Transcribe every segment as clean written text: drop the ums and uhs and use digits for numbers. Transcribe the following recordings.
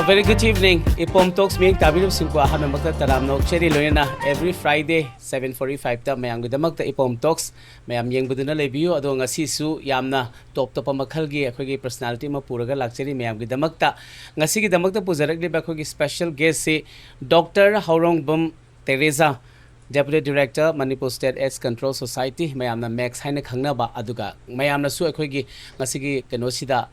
Very good evening. EPOM TALKS meeting tabirum singko aham makta taram nok cheri loyena every Friday 7:45 ta mayam gidamakta EPOM TALKS mayam yengbuduna lebiyo ado ngasi su yamna top makhal gi akhoi personality ma puraga lakcheri mayam gidamakta ngasi gidamakta pujarak le akhoi special guest se Dr Haorungbam Teresa Deputy Director Manipur State AIDS Control Society mayamna Max haina khangnaba aduga mayamna su akhoi ngasigi kenosida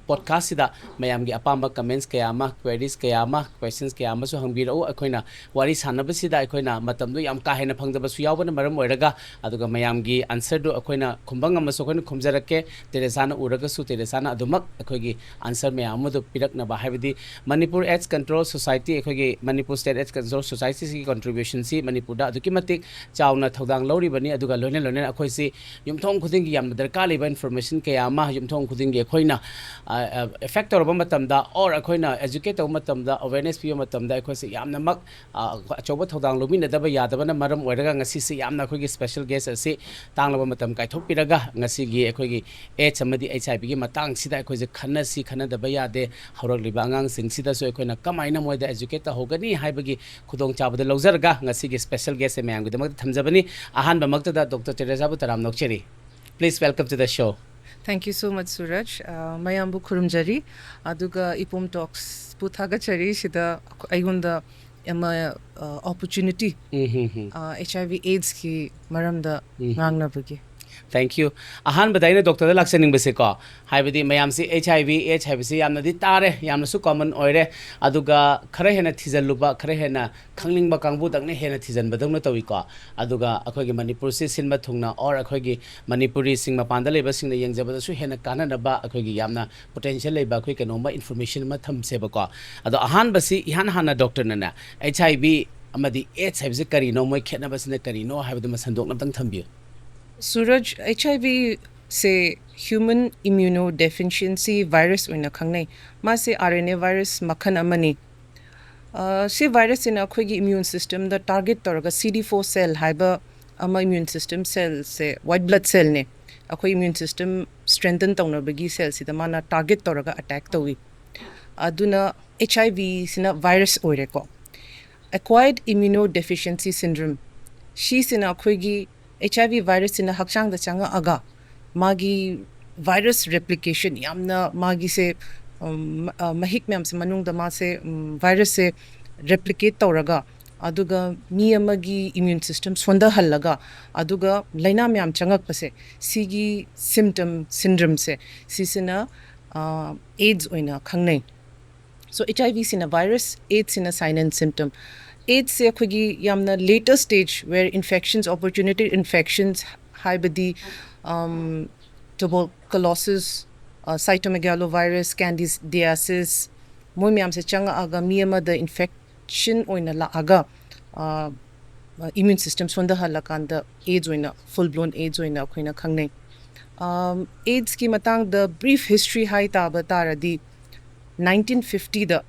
podcast sida mayamgi apamba comments kayama queries kayama questions kayama su hangbiro akhoina wari sanaba sida akhoina matamdu yam ka haina phangdaba su yawbana maram oiraga aduga mayamgi answer do akhoina khumbang am su akhoina khumjarake Teresana uraga su Teresana adumak akhoigi answer mayam do pirakna ba habidi Manipur AIDS Control Society akhoigi Manipur State AIDS Control Society si contribution si Manipur da kimatik chawna thodang lori bani aduga loine akhoi si yumthong khuding yam darkar leba information kayama yumthong khuding ge khoina effect or matamda or akhoina educate matamda awareness pi matamda akhoi si yamna mak choba thodang lomi na daba yadaba na maram oiraga ngasi si yamna akhoi gi special guest asi tanglaba matam kai thok piraga ngasi gi akhoi gi AIDS amadi HIV gi matang sida akhoi je khana daba yade horak liba angang sing sida so akhoina kamaina moida educate hogani haibagi khudong chabada lawzarga ngasi gi special guest mayam gidamak thamjabani ahan bamakta da Dr Teresa bu taram nokcheri. Please welcome to the show. Thank you so much, Suraj. Mayam bu khurumjari aduga EPOM TALKS bu thagachari sida aigunda ama opportunity HIV AIDS ki maramda ngangna bugi. Thank you. Ahan badaina doctor da laksaning base ko haibadi mayam si HIV AIDS habisi yamna di tare yamna su common oire aduga khare hena thijaluba khare hena khanglingba kangbu dakne hena thijan badangna tawi ko aduga akhoi gi Manipur si sinma thungna or akhoi gi Manipuri singma panda leba singna yengjaba su hena kanana ba akhoi gi yamna potential leba akhoi kenoma information ma thamse ba ko ado ahan basi ihan hana doctor nana HIV amadi AIDS habisi kari no moi khena basina kari no haibadu masandok namtang thambiyo Suraj, HIV se human immunodeficiency virus oina khangnai ma se RNA virus makhan amani se virus in akhoi gi immune system the target toraga CD4 cell haiba ama immune system cell se white blood cell ne akhoi immune system strengthen tawna bagi cell si da mana target toraga attack tawi aduna HIV sina virus oire ko acquired immunodeficiency syndrome she sina akhoi gi HIV virus in a hakshang da changa aga magi virus replication yamna magi se mahik myam se manung da ma se virus se replicate tawraga aduga mi amagi immune system sonda hallaga aduga laina myam changak pase sigi symptom syndrome se sisina AIDS oina khangnai so HIV sina virus AIDS sina sign and symptom AIDS se akhoi yamna later stage where infections opportunity infections haibadi tuberculosis cytomegalovirus candidiasis moi myam se changa aga miyama the infection oina la aga immune system sonda halakanda AIDS oina full blown AIDS oina khoina khangnai AIDS ki matang the brief history hai ta bataradi 1950 the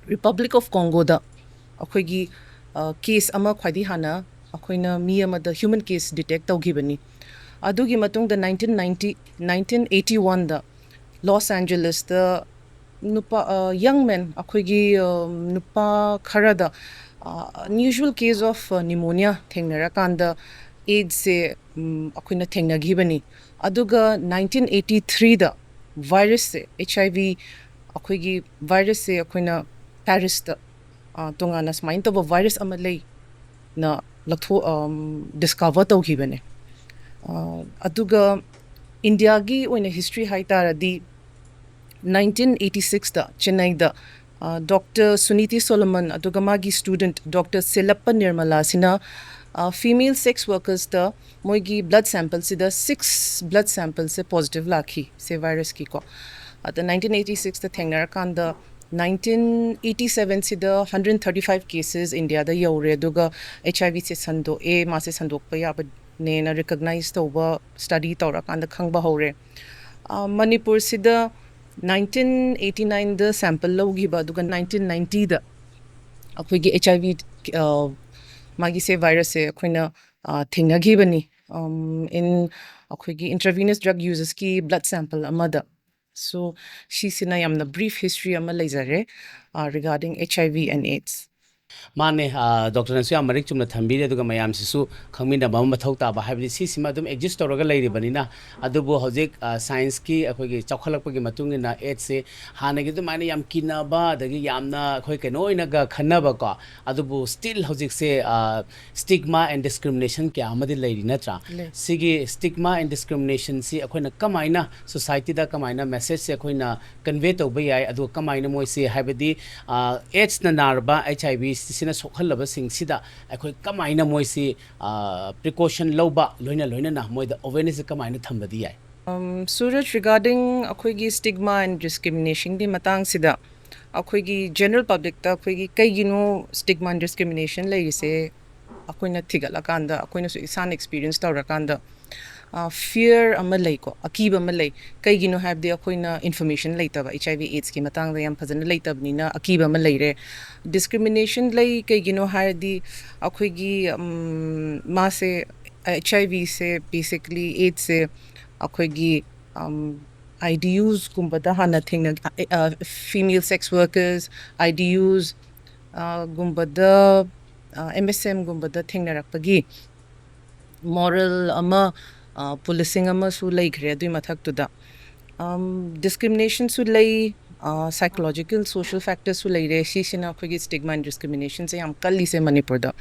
Republic of Congo da akhoi case ama khwadi hana akhoina mi ama the human case detect tawgibani adugi matung the 1981 da Los Angeles the nupa young men akhoi nupa khara da unusual case of pneumonia thengnara kanda AIDS se akhoina thengnagibani aduga 1983 da virus se HIV akhoi virus se akhoina Paris da tongana smain to virus amalei na lakho discover tawgibane aduga India gi oina history haitara di 1986 da Chennai da Dr Suniti Solomon aduga magi student Dr Selappa Nirmala sina female sex workers da moigi blood sample sida 6 blood samples se positive lakhi se virus ki ko at 1986 da thengnar kan da 1987 se the 135 cases India da yaure duga HIV se sando ma se sandok pa ya ne na recognize to ba study to ra kan da khangba hore Manipur sida 1989 da sample lawgiba aduga 1990 da akhoi HIV magi se virus se akhoi thingnagibani in akhoi intravenous drug users ki blood sample amada. So she sina yamna brief history ama leizare regarding HIV and AIDS. माने doctor नसु याम मरिक चुमना थंबीरे दुगा मयाम सिसु खंगमिना बम मथौ ताबा हाबिदि सिसिमा दुम exist तौरगा लेरिबनिना अदुबो हौजिक science की अखोगी चौखलकपगी मतुंगिना ads से हानगी दु माने याम किनाबा दगी यामना अखोय केनो इनागा खन्नाबा को अदुबो still हौजिक से स्टिग्मा एंड डिस्क्रिमिनेशन क्या अमदि लेरि नत्रा सिगी स्टिग्मा एंड डिस्क्रिमिनेशन सी अखोयना कमाइना सोसाइटी दा कमाइना मैसेज से अखोयना कन्वे तौबा याय अदु कमाइना मोय से हाबिदि एड्स ना नारबा HIV सिना सोखलबा सिंगसिदा अखोय कमाइना मोयसी प्रिकॉशन लौबा लोइना लोइना ना मोयदा अवेयरनेस कमाइना थंबदी याय Suraj, regarding akhoi stigma and discrimination di matang sida akhoi general public ta akhoi kai gino stigma and discrimination lai se akhoi na thigala kanda akhoi na su isan experience tawra kanda fear amalai ko akiba amalai kai gino have the akhoi na information laita ba HIV AIDS ki matang da yam phajana laita bni na akiba amalai re discrimination lai kai gino har di akhoi ma se HIV se basically AIDS se akhoi IDUs gumbada hana thing female sex workers IDUs gumbada MSM gumbada thing na rakpagi moral ama policing ama su lai gre dui mathak tu da discrimination su lai psychological social factors su lai re si sina akhoi stigma and discrimination se yam kalli se manipur da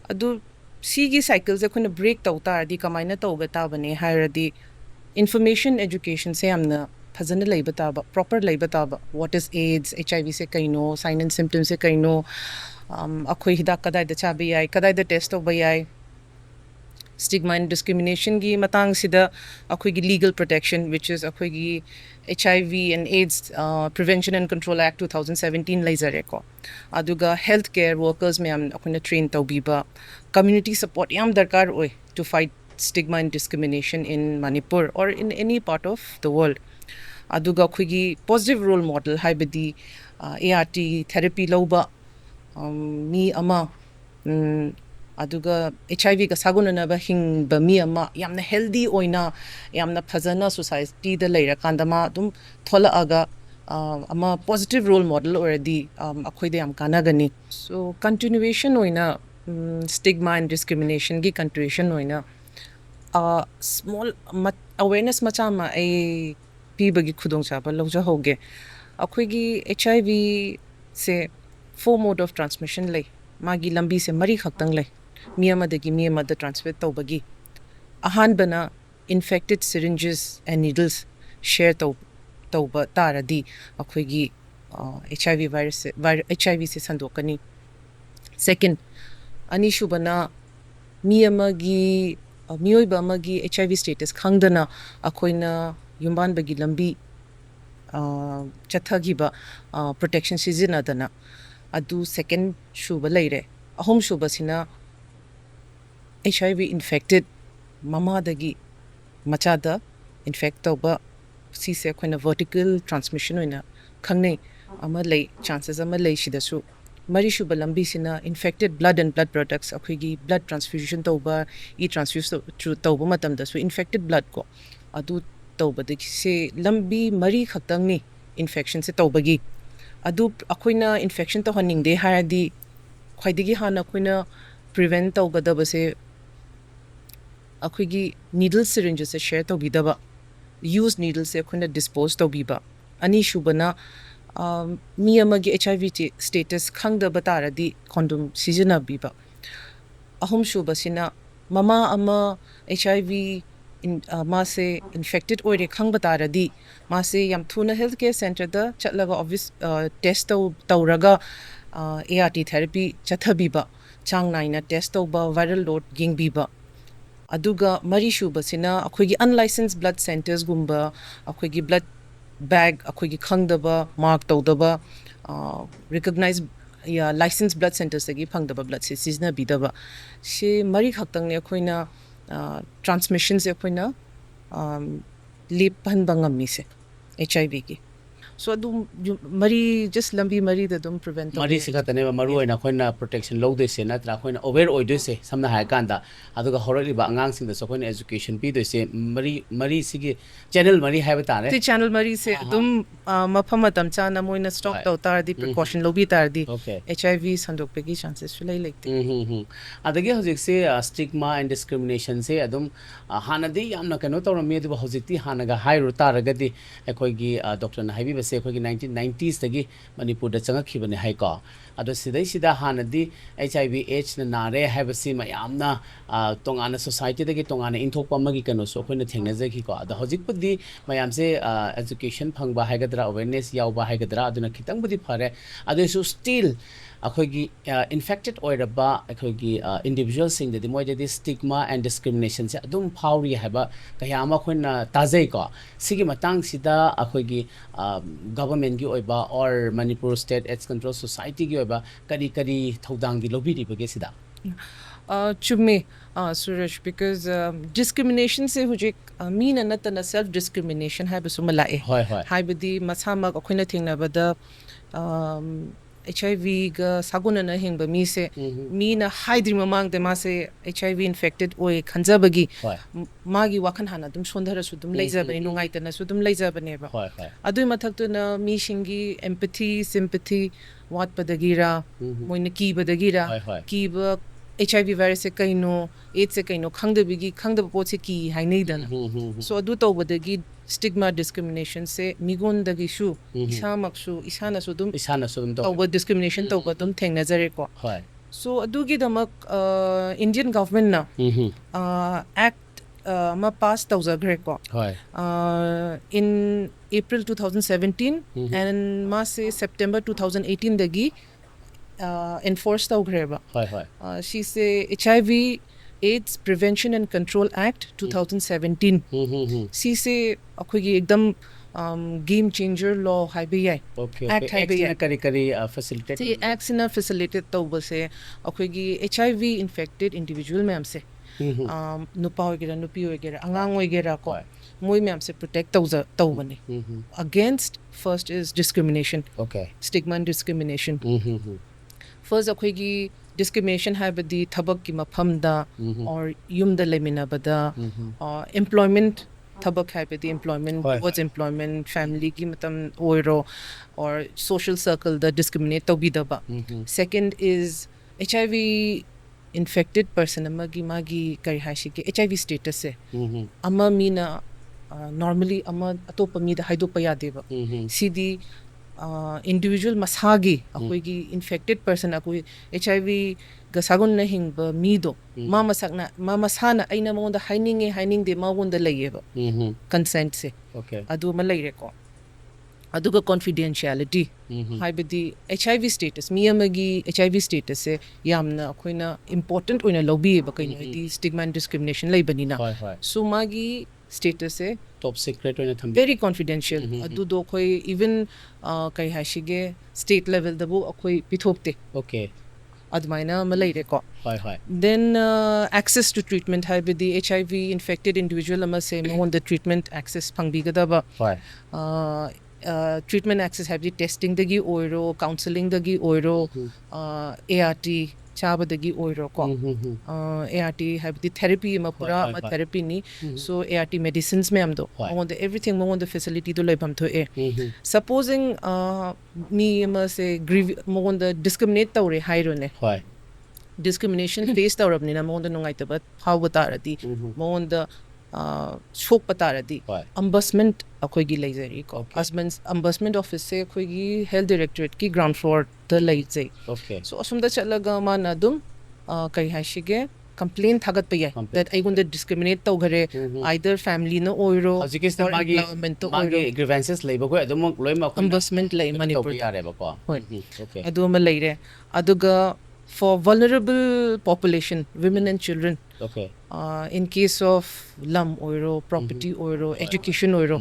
adu sigi cycles akhoi break tawta di kamaina tawba ta bane hairadi information education se amna phajana leiba ta ba proper leiba ta ba what is AIDS HIV se kaino sign and symptoms se kaino akhoi hidak kadai da chabi ai kadai da test of bai stigma and discrimination gi matang sida akhoi legal protection which is akhoi HIV and AIDS Prevention and Control Act 2017 laizare ko aduga healthcare workers me am akhoi train tawbiba community support yam darkar oi to fight stigma and discrimination in Manipur or in any part of the world. Aduga khigi positive role model haibadi ART therapy loba mi ama aduga HIV ka saguna ba hing ba mi ama yamna healthy oina yamna phajana society da leira kandama dum thola aga ama positive role model already akhoi de am kana gani so continuation oina stigma and discrimination gi continuation oina small awareness machama ai piba gi khudong chaba lawja hoge akhoi HIV se 4 mode of transmission lay magi lambi se mari khaktang lay miyama dagi miyama da transfer tawbagi ahan bana infected syringes and needles share tawba taradi akhoi HIV virus HIV se sandokani second ani shubana miyama gi miyoiba amagi HIV status khangdana akoina yumban bagi lambi chathagiba protection sizinadana adu second shuba leire ahom shuba sina HIV infected mama dagi machada infect tawba si se akoina vertical transmission oina khangnei ama lei chances ama lei shidasu mari shuba lambi sina infected blood and blood products akhoi blood transfusion tawba transfuse tawba matam da so infected blood ko adu tawba de se lambi mari khaktang ni infection se tawba gi adu akoina infection to haning de haradi khwaidigi hana akoina prevent tawba da se akhoi needle syringes se share tawbi da ba use needles se akoina dispose tawbi ba ani shubana mi amagi HIV status khangda bataradi condom season biba ahum shuba sina mama ama HIV in ma se infected oire khang bataradi ma se yam thuna healthcare center da chatlaga obvious test tawraga ART therapy chathabiba chang naina test tawba viral load gingbiba aduga mari shuba sina akhoi unlicensed blood centers gumba akhoi blood bag akhoi khangdaba mark tawdaba recognized ya licensed blood centers agi phangdaba blood se sizna bidaba she mari khaktang ne akhoi na transmissions akhoi na lephanba ngammi se HIV gi so adum mari just lambi mari da dum prevent mari si khatane maru oina khoina protection lo de se natra khoina aware oi de se samna ha kanda aduga horali ba angang sing da so khoina education pi de se mari si gi channel mari ha ba tare ti channel mari se dum mafam matam chana moina stop taw tar di precaution lo bi tar di HIV sandok pe gi chances chulai lekte adagi hojik se stigma and discrimination se adum hanadi yamna kano tawra me du hojik ti hanaga hairu taragadi ekhoi gi doctor na haibi se ekhoi gi 1990s tagi manipur da changa khibane hai ko ado sidai sida hanadi HIV AIDS na nare habasi mayamna tongana society dagi tongana inthokpa magi kano so khoina thengna jaki ko ado hojik pudi mayam se education phangba haigadra awareness yawba haigadra aduna khitang budi phare ado so still अखोगी infected ओइरबा अखोगी individual सिंग दि मोय दि stigma and discrimination से अदुम फाउरी हैबा कयामा खोना ताजै को सिगी मतंग सिदा अखोगी government की ओइबा और Manipur state AIDS control society की ओइबा करी करी थौदांग दि लोबी बगे सिदा चुमे Suraj because discrimination se hujik mean anatana self discrimination haiba sumalae haibadi masama akhina thingna bada HIV ga saguna na hingba mi se mi na haidri mamang de ma se HIV infected oi khanjabagi magi wakhan hana dum sondhara su dum leijabani nungai tana su dum leijabani ba adui mathak tu na mi shingi empathy sympathy wat padagira moina ki badagira ki ba HIV virus se kaino AIDS se kaino khangdabigi khangdaba pot se ki hainei dana so adu tawbadagi stigma discrimination se migon dagi shu isana su dum tawba discrimination tawba dum thengna jare ko so adu gi damak Indian government na act ma pass tawza gre ko in April 2017 and ma se September 2018 dagi enforced tawgreba she say HIV AIDS Prevention and Control Act 2017 she say akhoi ekdam game changer law haibe yai act haibe yai kari facilitate acts na facilitate tawba se akhoi gi HIV infected individual ma'am se nupa ogera nupi ogera angang ogera ko moi ma'am se protect tawbani against first is discrimination stigma and discrimination first akhoi discrimination haibadi thabak ki mafam da or yum da lemina bada employment thabak haibadi employment towards employment family ki matam oiro or social circle da discriminate to bi da ba second is HIV infected person magi kari hashi ke HIV status se ama mina normally ama atopa mi da haido pa yade ba cd individual masagi akoigi infected person akoi HIV ga sagun na hingba mido mama masana aina monda haining de magonda layeba consent se adu malaire ko aduga confidentiality haibadi HIV status miyamagi HIV status se yamna akoina important oina lobby ba kaino di stigma and discrimination laibani na so magi status se top secret oina tham very confidential adu do khoi even kai hashige state level da bu akhoi pithokte admaina malaire ko then access to treatment haibadi HIV infected individual ama se mon the treatment access phangbi gada ba treatment access haibadi testing dagi oiro counseling dagi oiro ART chabadagi oiro ko ART haibadi therapy ma pura ma therapy ni so ART medicines me amdo on the everything mo on the facility do laibam tho supposing me ma se mo on the discriminate tawre hairo ne discrimination face tawrabni na mo on the nungai tabat how batarati mo on the shok patarati ombudsman akhoi gi leizari ko ombudsman office se akhoi gi health directorate ki ground floor the leizai so asumda chalaga mana dum kai hashige complaint thagat pa yai that I gunda discriminate taw gare either family no oiro or government to oiro grievances labor ko adum loi ma ombudsman lei manipur yare ba ko adu ma leire aduga for vulnerable population women and children in case of lum oiro property oiro education oiro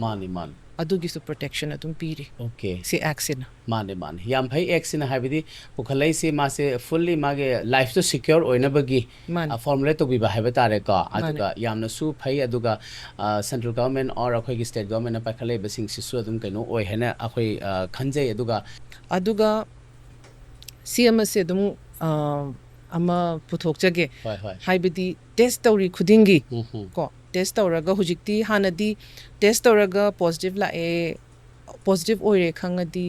adugisu protection adum piri Okay. si action Mane mane. Yam phai action habidi pukhalai se ma se fully mage life to secure oina bagi Mane. formulate to bi ba haba tare ko Mane. aduga yamna su phai aduga central government or akhoi gi state government na pakhale basing si su adum kaino oi hena akhoi khanjai aduga CM se dum ama puthokjage hoi hoi haibidi test tawri khudingi ko test tawraga hujikti hanadi test tawraga positive la e positive oire khangadi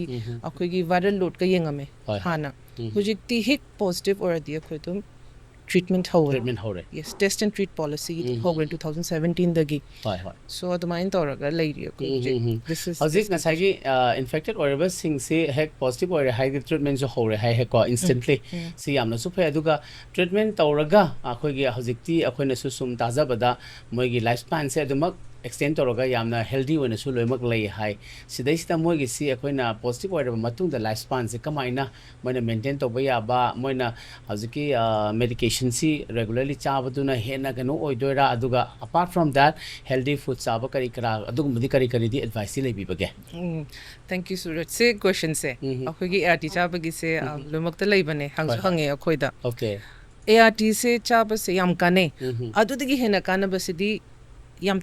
akoigi viral load ka yengame hana hujikti hik positive oradi akoidum treatment hore yes test and treat policy hogre 2017 dagi hoi hoi so adumain tawraga leiri this is hojik nasagi infected oreba sing se hek positive ore high treatment jo hore hai ko instantly si yamna su phai aduga treatment tawraga akoigi hojikti akoina su sum tajabada moigi lifespan se adumak extend tawraga yamna healthy oina su loimak lei hai sidai sita moigi si akoina positive ore matung da lifespan se kamaina moina maintain toba ya ba moina hojiki medication si regularly chabaduna hena gano oidoira aduga apart from that healthy food chaba kari kara adugumdi kari di advice si lebi bage thank you Suraj se question se akoigi ART chabagi se lomakta leibane hange akoida okay ART se chaba se yam kane adudagi hena kana basidi yam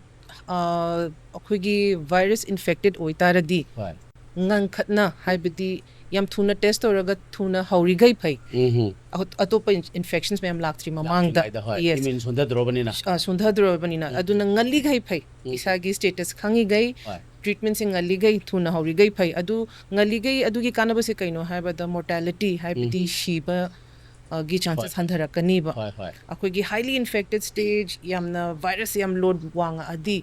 akoigi virus infected oitaradi ngang khatna haibidi yam thuna test oraga thuna haurigai phai atopa infections mayam laktri mamangda yes immune sundha drobanina aduna ngali gai phai isagi status khangi gai treatment sing ngali gai thuna haurigai phai adu ngali gai adugi kanaba se kaino haibada mortality haibidi shiba gi chances handharakani ba akoigi highly infected stage yamna virus yam load wanga adi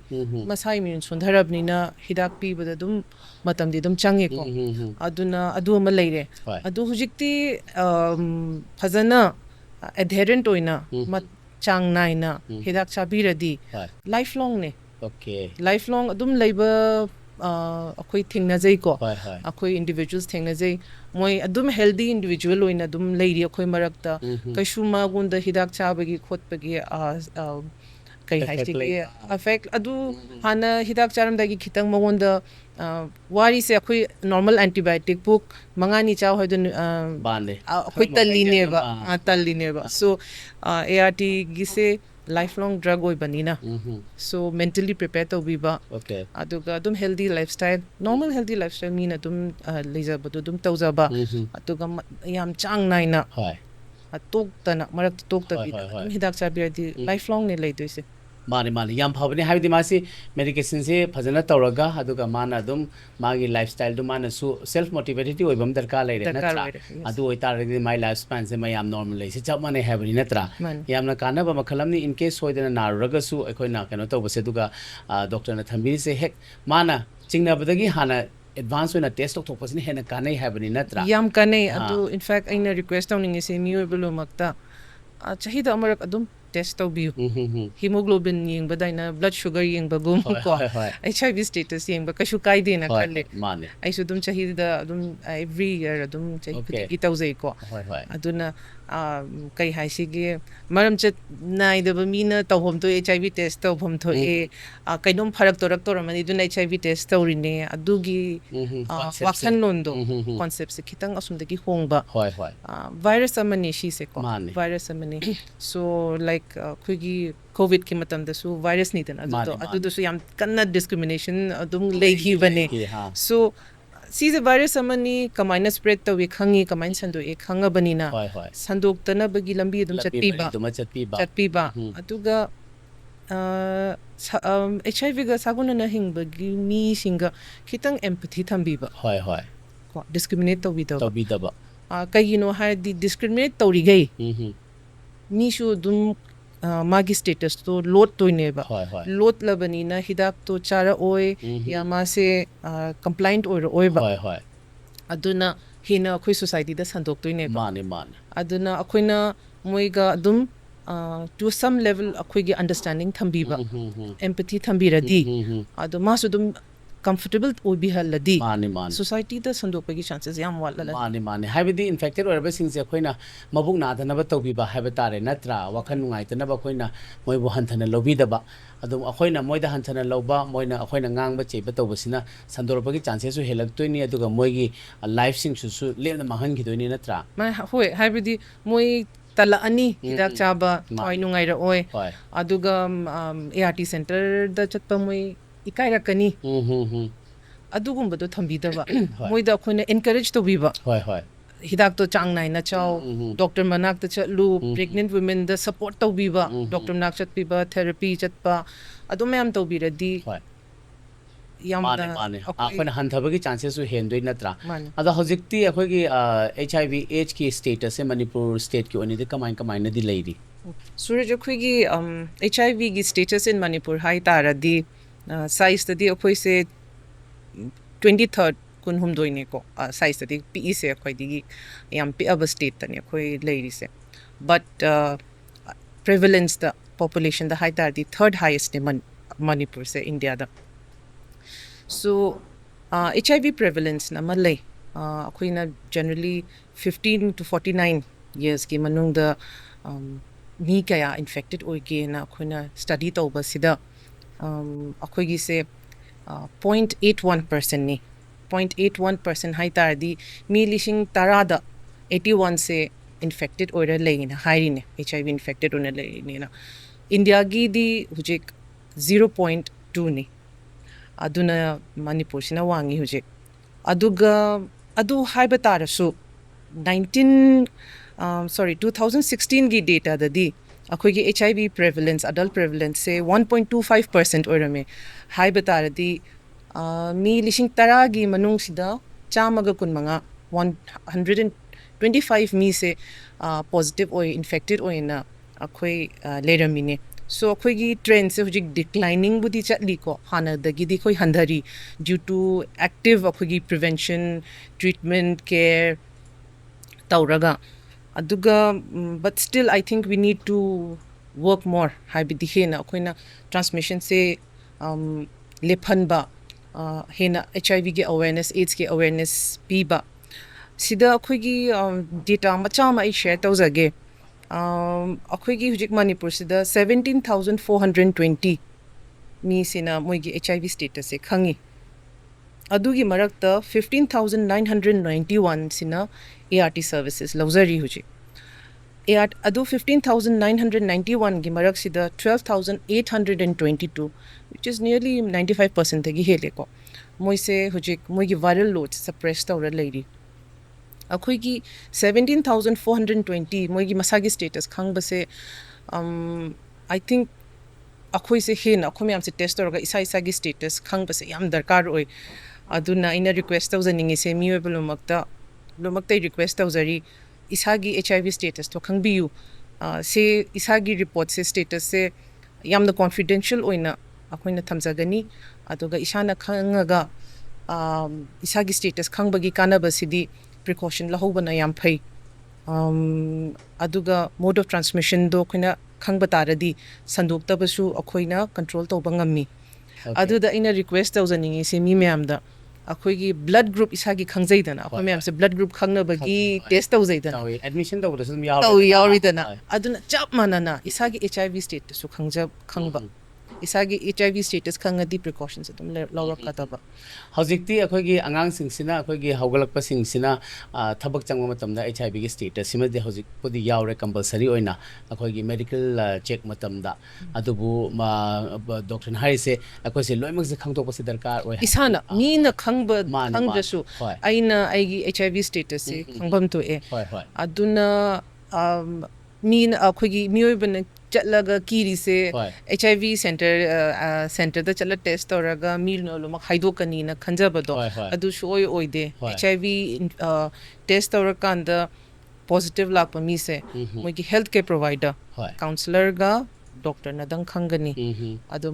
masai immune sundharabnina hidak pi bada dum matamdi dum change ko aduna adu ma leire adu hujikti phazana adherent oina chang naina hidak chabiradi lifelong ne okay lifelong adum leiba akhoi thingna jai ko akhoi individuals thingna jai moi adum healthy individual oina adum leiri akhoi marakta kaishuma gunda hidak chabagi khotpagi kai haitiki affect adu hana hidak charam dagi khitang magonda wari se akhoi normal antibiotic book mangani chaw hoidun bande akhoi talline ba so ART gi se lifelong drug oi banina so mentally prepared to be ba okay aduga adum healthy lifestyle normal healthy lifestyle mean adum leja badu dum tawza ba aduga yam chang naina hoi atok tana marak tok ta bi hidak chabiradi lifelong ne leidoise mani yam phabani habidi masi medication se phajana tawraga aduga mana dum magi lifestyle du mana su self motivated oibam darka leire natra adu oitaradi my lifespan se mayam normal le se chapmane habani natra yamna kanaba makhalamni in case hoidana naruraga su ekoina kano tawbase duga doctor na thambiri se hek mana chingnabadagi hana advance oina test tok thokpasini hena kanai habani natra yam kanai adu in fact aina request tawning se miobelo makta chahida amarak adum test to be hemoglobin yeng badaina blood sugar yeng bagum ko HIV status yeng ba kashu kai dina khalle mane ai su dum chahida dum every year dum chahi ki tawzai ko aduna kai haisigi maram chat nai da ba mina tawhom to HIV test tawhom tho e kainom pharak torak toramani dun HIV test tawrine adugi wakhan londo concept se khitang asumdagi hongba virus amani shi se ko virus amani so like khigi covid ki matam da su virus ni dan adu su yam kanna discrimination adum lehi bane so see the virus amani kamaina spread to we khangi kamain sando e khanga banina sandok tana bagi lambi dum chatpi ba atuga HIV ga saguna na hing bagi mi singa kitang empathy thambi ba ko discriminate to bi da ba kayino ha di discriminate to ri gai mi shu dum magi status to lot to neba lot labani na hidak to chara oi ya ma se compliant oi ba aduna hina khoi society da sandok to neba mane aduna akoina moiga dum to some level akhoi gi understanding thambi ba empathy thambi radi adu ma su dum comfortable obi haladi Mani mani. society da sandopagi chances yam wala Mani mani. Habidi infected or everything se koina mabuk na ta na ba tobi ba habitare natra wakan ngai ta na ba koina moi bu han thana lobi da ba adum akoina moi da han thana loba moina akoina ngang ba che ba to basina sandorpagi chances su helak to ni aduga moi gi life sing su le na mahan gi do ni natra ma hoi habidi moi tala ani hidak chaba oi nungai ra oi aduga ART center da chatpa moi ikai rakani adugumba do thambida ba moi da khoina encourage to biba hoi hidak to chang nai na chao doctor manak ta chatlu pregnant women da support to biba doctor manak chat biba therapy chatpa adu mayam to biradi yam da akhona han thabagi chances su hen doi natra ada hojikti akhogi HIV AIDS ki status e Manipur state ki oni de kamai na di leiri Suraj akhogi HIV gi status in Manipur hai taradi size tadi akhoi se 23rd kun hum doine ko size tadi PE se akhoi digi yam pi aba state tani akhoi leiri se but prevalence the population the hai taradi third highest in Manipur se India da so HIV prevalence na malay akhoi na generally 15 to 49 years ki manung da mi kaya infected oige na akhoi na study tawba sida akhoi gi se 0.81% ni 0.81% hai tardi mi lishing tarada 81 se infected oira leina hairine HIV infected ona leina India gi di hujik 0.2 ni aduna Manipur sina wangi hujik aduga adu haiba tarasu 2016 gi data da di akhoi gi HIV prevalence adult prevalence se 1.25% oirame haiba taradi mi lishing tara gi manung sida chamaga kun manga 125 mi se positive oi infected oi na akhoi leramine so akhoi gi trend se hujik declining budi chatli ko hana dagi di khoi handari due to active akhoi gi prevention treatment care tauraga aduga but still I think we need to work more haibidi hena akhoi na transmission se lephan ba hena HIV ge awareness AIDS ge awareness piba sida akhoi gi data macha ma I share tawzage akhoi gi hujik Manipur sida 17420 mi sina moi gi HIV status se khangi adugi marakta 15991 sina ART services lawzari hujik adu 15991 gi marak sida 12822 which is nearly 95% gi hele ko moi se hujik moi gi viral load suppress tawra leiri akhoi gi 17420 moi gi masagi status khang base I think akhoi se hen akhoi am se test torga isa gi status khang base yam darkar oi aduna ina request tawzaningi se miwebul makta request tawzari isagi HIV status to khangbiu se isagi report se status se yamna confidential oina akoina thamjagani aduga isana khangaga isagi status khangbagi kanaba sidi precaution lahobana yam phai aduga mode of transmission do khina khangba taradi sandoktabasu akoina control tawba ngammi aduda ina request tawzaningi se mi myamda akhoi gi blood group isagi khangjaidana akhoi myam se blood group khangnabagi test tawjaidana admission tawda sum yawridana aduna chap manana isagi HIV status su khangba isagi HIV status khangadi precautions adum lawrak kataba hojikti akhoi gi angang sing sina akhoi gi haugalakpa sing sina thabak changma matamda HIV gi status sima de hojik podi yawre compulsory oina akhoi gi medical check matamda adubu doctor hai se akhoi se loimak se khangtok pasi darkar oi isana mi na khangba khangjasu aina aigi HIV status se khangbam to e aduna mi na akhoi gi miyoibana chatlaga kiri se HIV center da chala test toraga mil no lo makhaido kani na khanjaba do adu shoi oide HIV test torakanda positive lakpa mi se moi gi health care provider counselor ga doctor na dang khangani adu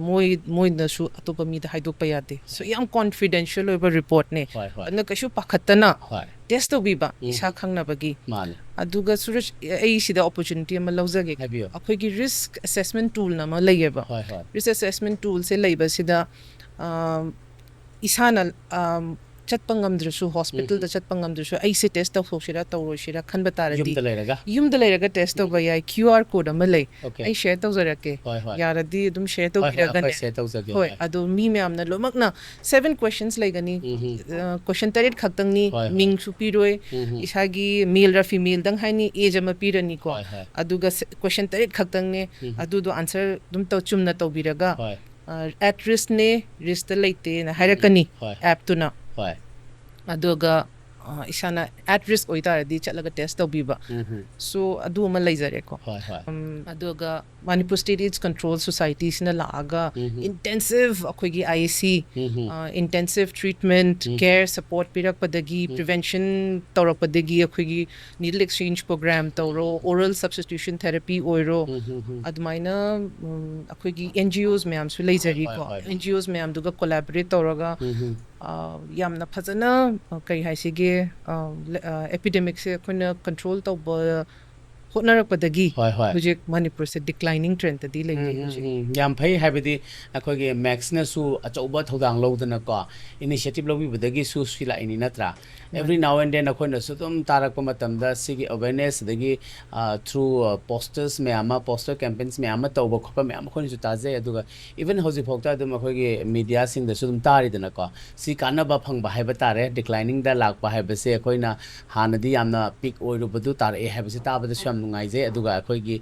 moi na su atopa mi da haidok pa yate so yam confidential oiba report ne adna kashu pakhatana test to biba isa khangna bagi aduga Suraj ai sida opportunity ma lawzage akhoi gi risk assessment tool na ma layeba risk assessment tool se layba sida isana chatpa ngamdrasu hospital da chatpa ngamdrasu ai se test tawsira tawroshira khanba taradi yumda leiraga test tawba yai QR code ama lei ai share tawjarake yaradi dum share tawbiraga ne hoi adu mi myamna lomakna 7 questions laigani question taret khaktangni ming su piroi isagi male ra female dang haini age ama pirani ko aduga question taret khaktangni adu do answer dum taw chumna tawbiraga at risk ne risk laite na hairakani app tuna aduga isana at risk oitara di chatlaga test tawbiba so adu ma laizare ko aduga Manipur State AIDS Control Society sina laaga intensive akoigi IC intensive treatment care support pirak padagi prevention tawrak padagi akoigi needle exchange program tawro oral substitution therapy oiro admaina akoigi NGOs mayam su laizari ko NGOs mayam duga collaborate tawraga yamna phajana kai haisige epidemic se khona control tawba hotnarakpadagi hujik Manipur se declining trend tadi lei yam phai habidi akogi max na su achauba thodang lodana ko initiative lobi badagi su sila ini natra every now and then akoina sutum tarakpa matamda sigi awareness dagi through posters me ama poster campaigns me ama tawba khopa me ama khoni su taje aduga even hoji phokta dum akogi media sing da sudum tari dana ko si kana ba phang ba haiba tare declining da lak ba haiba se akoina hanadi yamna peak oiru badu tar e haiba se tabada sham nungaije aduga akoigi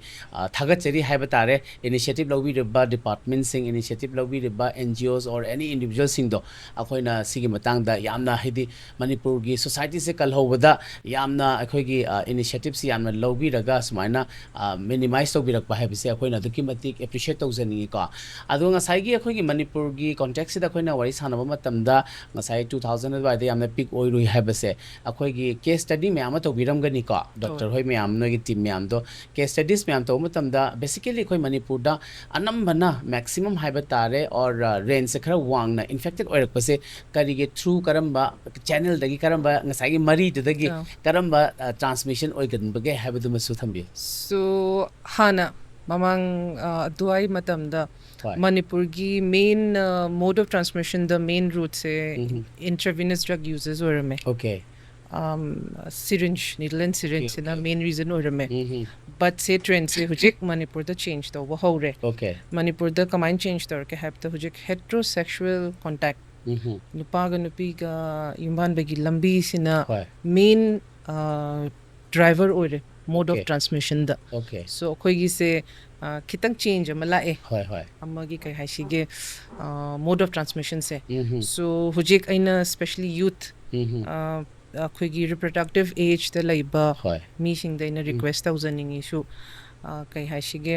thagachari haiba tare initiative lobi reba department sing initiative lobi reba NGOs or any individual sing do akoina sigi matang da yamna hidi Manipur gi society se kalhobada yamna akoigi initiative si yamna lobi raga sumaina minimize to birak ba haibise akoina duki matik appreciate tawjani ko adu nga sai gi akoigi Manipur gi context da akoina wari sanaba matamda nga sai 2000 ba de yamna peak oirui haibase akoigi case study me ama to biram gani ko doctor hoi me amno gi team me amdo case studies me am to matamda basically koi Manipur da anambana maximum haiba tare or range se khara wangna infected oirak pase karige through karamba channel dagi karamba ngasai gi mari dagi karamba transmission oigan bage haibadu masu thambi so hana mamang duai matamda Manipur gi main mode of transmission the main route se intravenous drug users were me syringe needle and syringe na main reason or me but say trend se hujik Manipur da change to hore Manipur da command change to ke have the hujik heterosexual contact nupa ga nupi ga yumban bagi lambi sina main driver or mode of transmission da so koi gi se kitang change amala e amagi kai haishige mode of transmission se so hujik aina especially youth akoigi reproductive age da laiba mi sing da ina request tawzaning issue kai haishige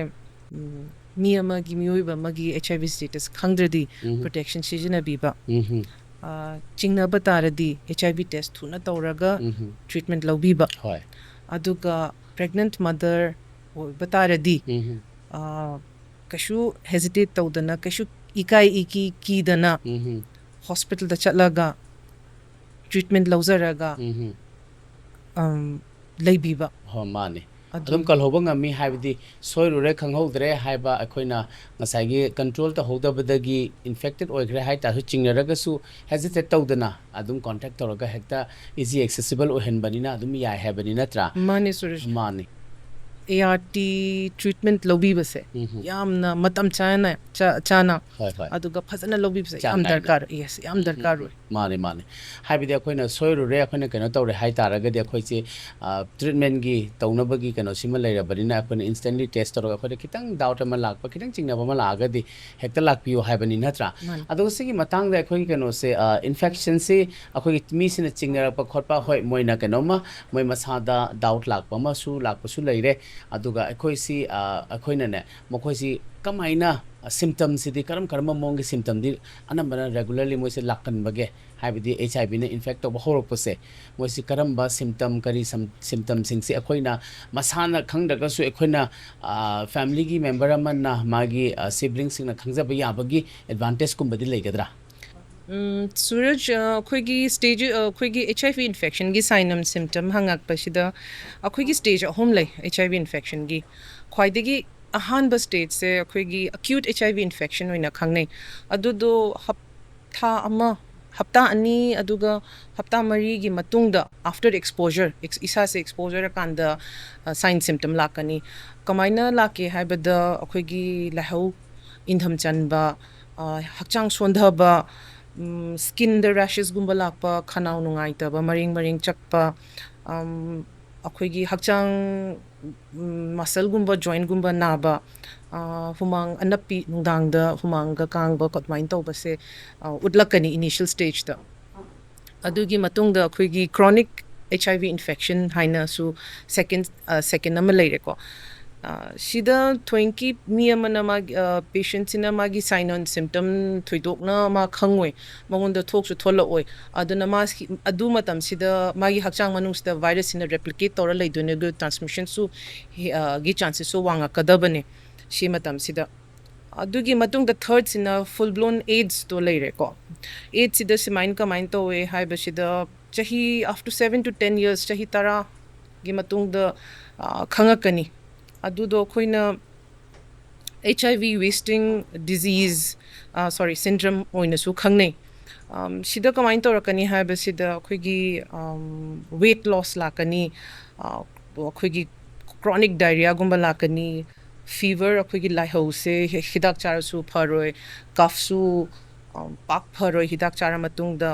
mi amagi miyoiba magi HIV status khangdradi protection sijina biba chingna bataradi HIV test thuna tawraga treatment lawbiba aduga pregnant mother bataradi kashu hesitate tawdana kashu ikai iki kidana hospital da chatlaga treatment lauzaraga leibiba mani adum kalhoba ngami haibdi soirure khanghodre haiba akoina ngasai control ta hodabadagi infected oigre hai ta chingnaraga su hesitate tawdana adum contact toraga hekta easy accessible ohenbanina adum ya habanina tra mani Suraj mani ART treatment lobby base yamna matam chana aduga phajana lobby base yam darkar yes yam darkar mani haibidi akoina soiru re akoina keno tawre hai taraga de akoi che treatment gi tawnabagi keno sima leirabarina akoina instantly test toroga akoina kitang doubt ama lakpa kitang chingna bama laga di hekta lakpiyo haibani natra aduga sigi matang da akoi keno se infection se akoi mi sina chingna pa khotpa hoi moina keno ma moi masada doubt lakpa ma su lakpa su leire aduga akoi si akoina ne mokoi si kamaina symptoms di karam mongi symptom di anambana regularly moise lakkan bage haibidi HIV ne infect to bahorok pose moise karamba symptom kari symptom sing se akoina masana khangdaga su akoina family gi member amanna magi siblings sing na khangja ba yabagi advantage kumbadi legadra Suraj akoigi stage akoigi HIV infection gi sign and symptom hangak pasida akoigi stage home lay HIV infection gi khwaidagi ahanba stage se akoigi acute HIV infection oina khangnai adudo haptha ama hapta ani aduga hapta mari gi matungda after exposure isa se exposure kanda sign symptom lakani kamaina lake haibada akhoi gi lahau indham chanba hakchang sondhaba skin the rashes gumba lakpa khanau nungai ta ba maring chakpa akhoi gi hakchang muscle gumba joint gumba naba humang anapi nungdangda humangga kangba kotmain tawbase utlakani initial stage da adugi matungda akhoi chronic HIV infection haina su second ama leire ko shida 20 mi amana ma patients ina magi sign and symptom thoidokna ma khangoi mangonda thoksu thola oi aduna ma adu matam sida magi hakchang manung sida virus ina replicate tora leidone go transmission su gi chances so wanga kadabane shi matam sida adugi matung the third sina full blown AIDS to leire ko AIDS sida simain ka main to we hai basida chahi after 7 to 10 years chahi tara gi matung the khangakani adudo khoina HIV wasting disease syndrome oina su khangnei sida kamain torakani haiba sida khoigi weight loss lakani khoigi chronic diarrhea gumba lakani fever khoigi laihau se hidak chara su pharoi cough su pak pharoi hidak chara matung da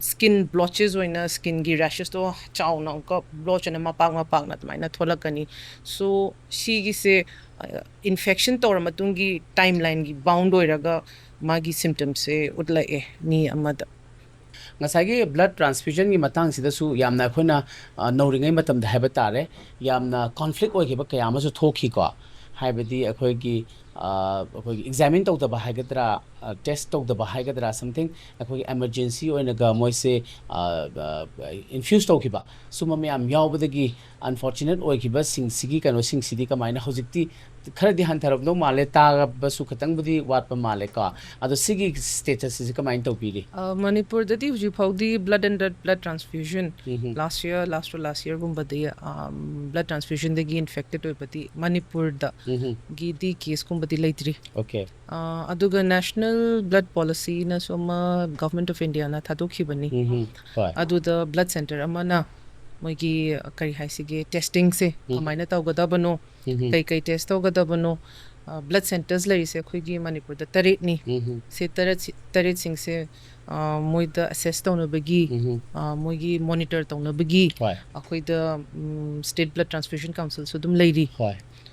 skin blotches oina skin gi rashes to chaw na ka blotch na mapak na tmaina tholakani so shi gi se infection tor matungi timeline gi bound oiraga magi symptoms se utlae ni amada ngasagi blood transfusion gi matang sida su yamna khona nauringai matam da haba tare yamna conflict oi ba kaya ma su thoki ko haibadi akhoi gi examine to the bahagadra test to the bahagadra something emergency or naga moise infused to kiba suma me am yawbadagi unfortunate or kiba sing sigi kano sing sidi ka maina hojikti khara di han tharab no male ta basu khatang budi wat pa male ka ado sigi status is ka main to pili manipur dati huji phawdi blood and blood transfusion last year gumba de blood transfusion de gi infected oi pati manipur da gi di case gumba di laitri okay aduga national blood policy na soma government of India na thadokhi bani adu the blood center amana moigi kari haisige testing se amaina tawgada bano kai test tawgada bano blood centers lai se khoigi manipur da tarit ni se tarit sing se moida assess tawna bagi moigi monitor tawna bagi akhoi da state blood transfusion council so dum lairi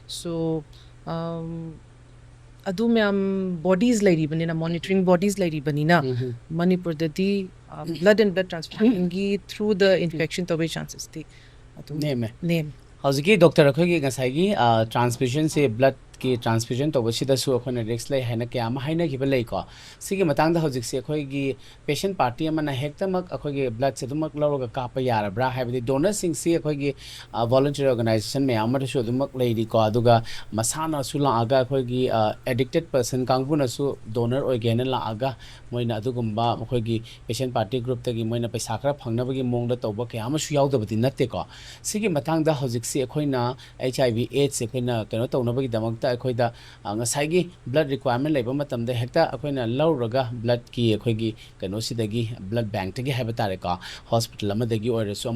so adu myam bodies lairi banina monitoring bodies lairi banina manipur dati blood and blood transfusion gi through the infection to be chances ti name howziki doctor akhoi ngasai gi transfusion se blood ki transfusion to basida su akhona risk lai haina kya ma haina gi belai ko sigi matang da hojik se akhoi gi patient party amana hekta mak akhoi gi blood se dumak loroga ka pa yara bra haibdi donor sing se akhoi gi voluntary organization me amar su dumak lai ri ko aduga masana sula aga akhoi gi addicted person kangbuna su donor organ la aga moina adugumba akhoi gi patient party group tagi moina paisa khara phangna bagi mongda toba kya ma su yaudaba di natte ko sigi matang da hojik se akhoina HIV AIDS se khoina keno tawna bagi damak अखोइदा ngasai blood requirement leba matamda hekta akoina lawraga blood ki akhoi kano sidagi blood bank tagi haba tare ka hospital amadagi oresu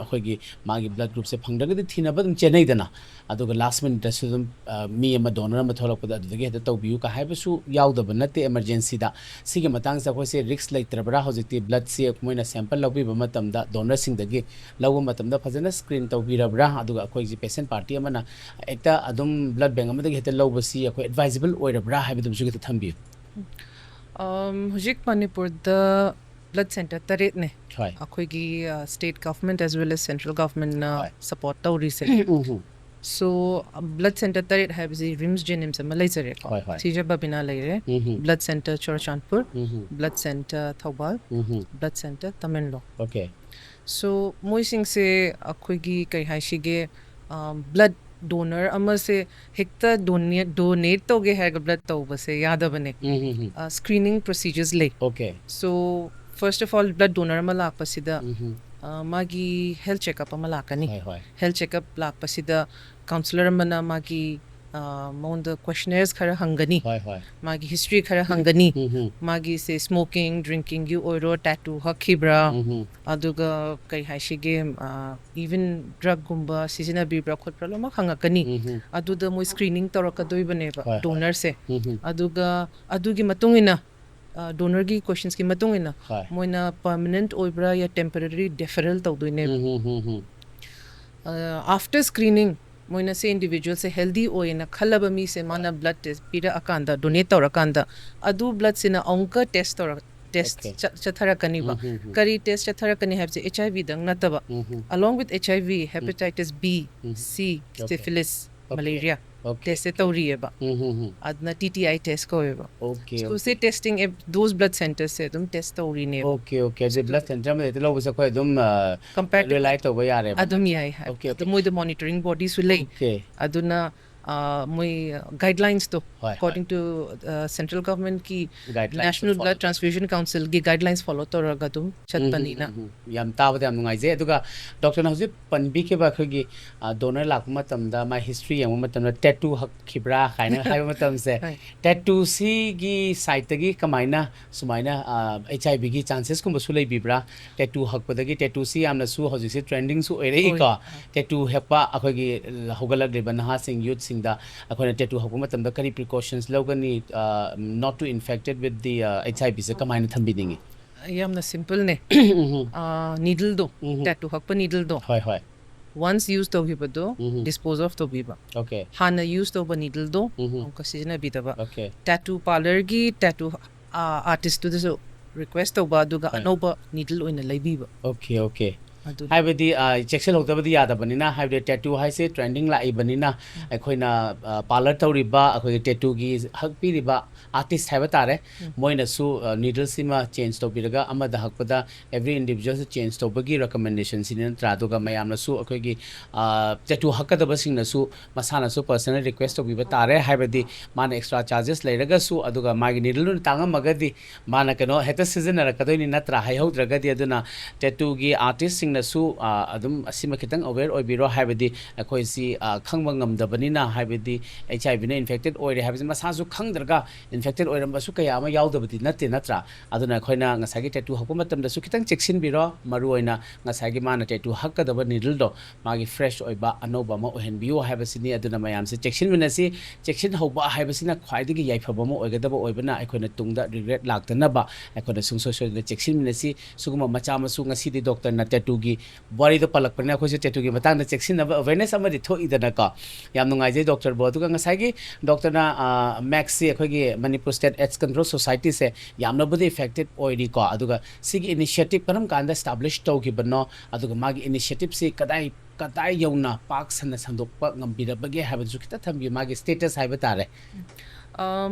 akhoi gi magi blood group se phangdaga di thina badum chenai dana aduga last minute sudum mi ama donor ama tholakpada adudagi heta tawbiu ka haiba su yaudaba nate emergency da sigi matang sa khoi se risk laitrabra hojikti blood se moina sample lawbi ba matamda donor sing dagi lawu matamda phajana screen tawbirabra aduga akhoi ji patient party amana ekta adum blood bank amadagi heta lawbasi akhoi advisable oirabra haibadum su gita thambi hujik manipur the blood center taret ne akhoi gi state government as well as central government support tawri se so blood center taret habzi rims jenim se malai sare sija babina laire blood center chorchandpur blood center thobal blood center tamilnadu okay so moising se akhoi gi kai haishige blood donor ama se hekta donate toge hai blood to base yada bane screening procedures le okay so first of all blood donor ama lak pasida magi health checkup ama lakani health checkup lak pasida counselor mana magi maunda questionnaires khara hangani Hoi hoi. magi history khara hangani Mhm. magi se smoking drinking gi oiro tattoo hakibra Mhm. aduga kai haishige even drug gumba seasona bibra khotpra loma hangakani Mhm. aduda mo screening torakadoi bane ba Hoi hoi. donor se Mhm. aduga adugi matungina donor gi questions ki matungina Hoi. moina permanent oibra ya temporary deferral tawdoine Mhm. Mhm. after screening moina se individual se healthy oina khalaba mi se mana blood test pira akanda donate torakanda adu blood sina onka test tor test Okay. chathara kani ba kari test chathara kani have se HIV dang nataba along with HIV hepatitis B C syphilis malaria Okay. test tauriye ba Mhm. adna TTI test ko ba Okay. so se testing those blood centers se dum test tauri ne Okay. Okay. The blood center में तो लोग उसे कोई दुम compared to relate हो गया यार है. adum yai ha Okay. Okay. the monitoring bodies will like Okay. aduna moi guidelines to Hoi, according to central government ki Guidelines national to blood follow. transfusion council ki guidelines follow to raga dum chatpani na yam tabada yam nungai je aduga doctor na hoji panbi ke ba khogi donor lak matam da my history yam matam na tattoo hak khibra khaina hai matam se Hai. tattoo si gi site gi kamaina sumaina HIV gi chances kum su lei bibra tattoo hak padagi tattoo si yam na su hoji se trending su ere Oi. ka tattoo hekpa akhogi hogalak de ban ha sing youth sing da akhona tattoo hak matam da kari precautions logani not to infected with the HIV se kamaina thambi dingi yamna simple ne needle do tattoo hakpa needle do hoi hoi once used to hiba do dispose of to biba okay hana used to ba needle do onka sijna bidaba okay tattoo parlor gi tattoo artist to the request to ba duga anoba needle oina laibiba okay okay adu हाइबदी चेक्शन होतबदी यादबनिना हाइबदे tattoo हाइसे trending लाइबनिना अखोइना parlour तौरिबा अखोइ टैटू गी हकपिरिबा आर्टिस्ट हाइबा तारे मोइनसु नीडल सिमा चेंज तौबिरगा अमदा हकपदा एवरी इंडिविजुअल से चेंज तौबगी रिकमेंडेशन सिन त्रादुगा मयामनसु अखोइगी टैटू हकदबा सिंगनसु मसानसु पर्सनल रिक्वेस्ट तौबिबा तारे हाइबदी माना एक्स्ट्रा चार्जेस लेरगसु अदुगा मागी नीडल तांगमगदी माना कनो हेता सीजन रकदोइनि नत्रा हाइहौद्रगदी अदुना टैटू गी आर्टिस्ट नसु अदुम असिमा खितंग अवेयर ओइबिरो हाइबदी अखोइ सि खंगबा ngamdabani हाइबदी HIV ने इन्फेक्टेड ओइरे हाइबदी मसासु खंगदरगा इन्फेक्टेड ओइरमबसु कया अमा यावदबदी नते नत्रा अदुना खैना ngसागी टैटू हकु मतमदसु खितंग चेक्सिन बिरो मरु ओइना ngसागी माना टैटू हकदब निडल दो मागी फ्रेश ओइबा अनोबा म ओहनबियो हाइबसिनी अदुना मयाम से चेक्सिन मिनसी चेक्सिन होबा हाइबसिना ख्वाइदगी याइफबम ओइगदब ओइबना अखोइना तुंगदा रिग्रेट लाक्तनबा अखोइना सुंगसोसोइना चेक्सिन मिनसी सुगुमा मचा मसु ngasi di doctor na tattoo gi body do palak panya khoi tattoo gi matang na cheksin na awareness amadi thoi idana ka yam nungai je doctor bo tu nga sai gi doctor na max se khoi gi manipur state AIDS control society se yam na body affected oidi ka aduga sig initiative karam kanda establish to gi banno aduga magi initiative se kadai yauna pak sana sandokpa ngambira bage haban su kita thambi magi status haiba tare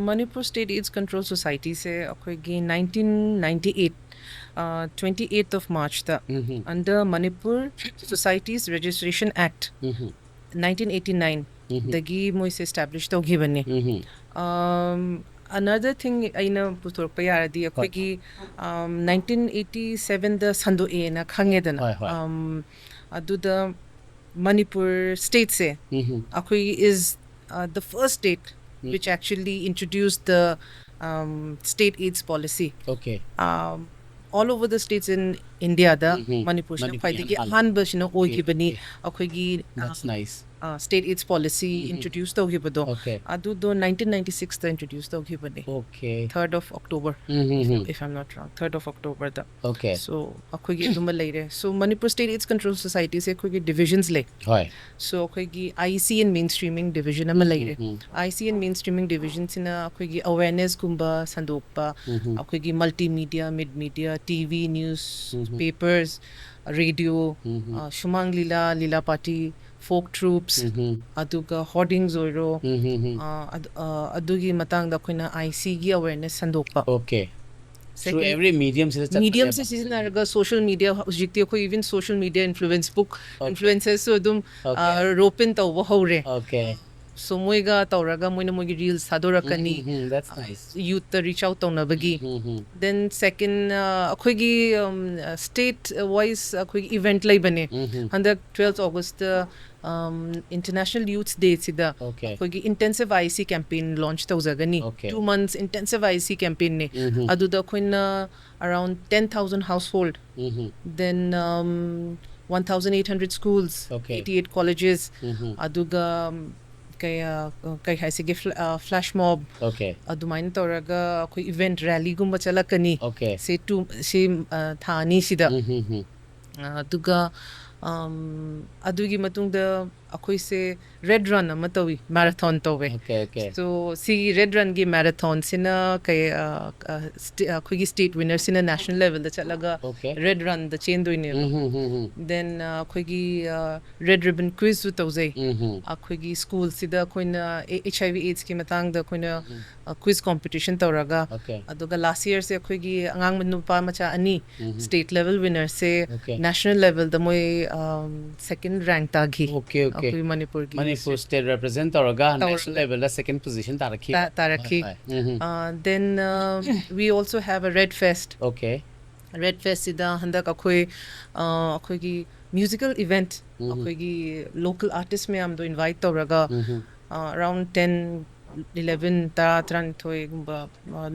Manipur State AIDS Control Society se akhoi 1998 28th of March the under Manipur Societies Registration Act 1989 the gi moise established to given another thing aina putor payara di akhoi gi 1987 the sando e na khangedana adu the Manipur state se akhoi is the first state which actually introduced the state AIDS policy. Okay. All over the states in India, the Manipur, that's nice. State AIDS policy introduced to Gibado. Okay. Adu do 1996 the introduced to Gibani. Okay. 3rd of October, if I'm not wrong. 3rd of October. The. Okay. So, akogi duma later. So, Manipur State AIDS Control Society se akogi divisions le. Right. So, akogi IC and mainstreaming division ama later. IC and mainstreaming division sina akogi awareness gumba sandokpa, akogi multimedia, mid-media, TV, news, papers, radio, Shumang Lila Party, folk troops, aduga hoardings oiro, adugi matang da koina IC gi awareness sandokpa. Okay. Through every medium medium se season arga social media jikti ko even social media influence book influencers so dum ropin ta wo hore. Okay. so moiga tauraga moina moigi reels sadorakani That's nice. youth the reach out taunabagi then second akhoi state wise akhoi event lai bane on the 12th August International Youth Day sida Okay. akhoi intensive IC campaign launch tawzagani Okay. 2 months intensive IC campaign ne aduda khoina around 10,000 household then 1,800 schools, Okay. 88 colleges, aduga kay haisige flash mob, Okay. adumain tauraga koi event rally gumba chalakani. Okay. Se thani sida. Aduga adugi matungda akhoi se red run amatawi marathon towe. Okay. So si red run gi marathon sina kay akhoi state winner sina national level da chalaga Okay. red run da chain doine then akhoi red ribbon quiz tu tawzai akhoi school sida koina HIV AIDS ki matang da koina quiz competition tawraga Okay. aduga last year se akhoi angang manupa macha ani state level winner se Okay. national level da moi second rank ta gi Okay. akhoi Manipur gi Manipur state represent Tauraga national level la second position tarakhi. tarakhi then we also have a red fest Okay. red fest sida handak akhoi gi musical event akhoi gi local artists me am do invite tawraga around 10 11 tran thoi gumba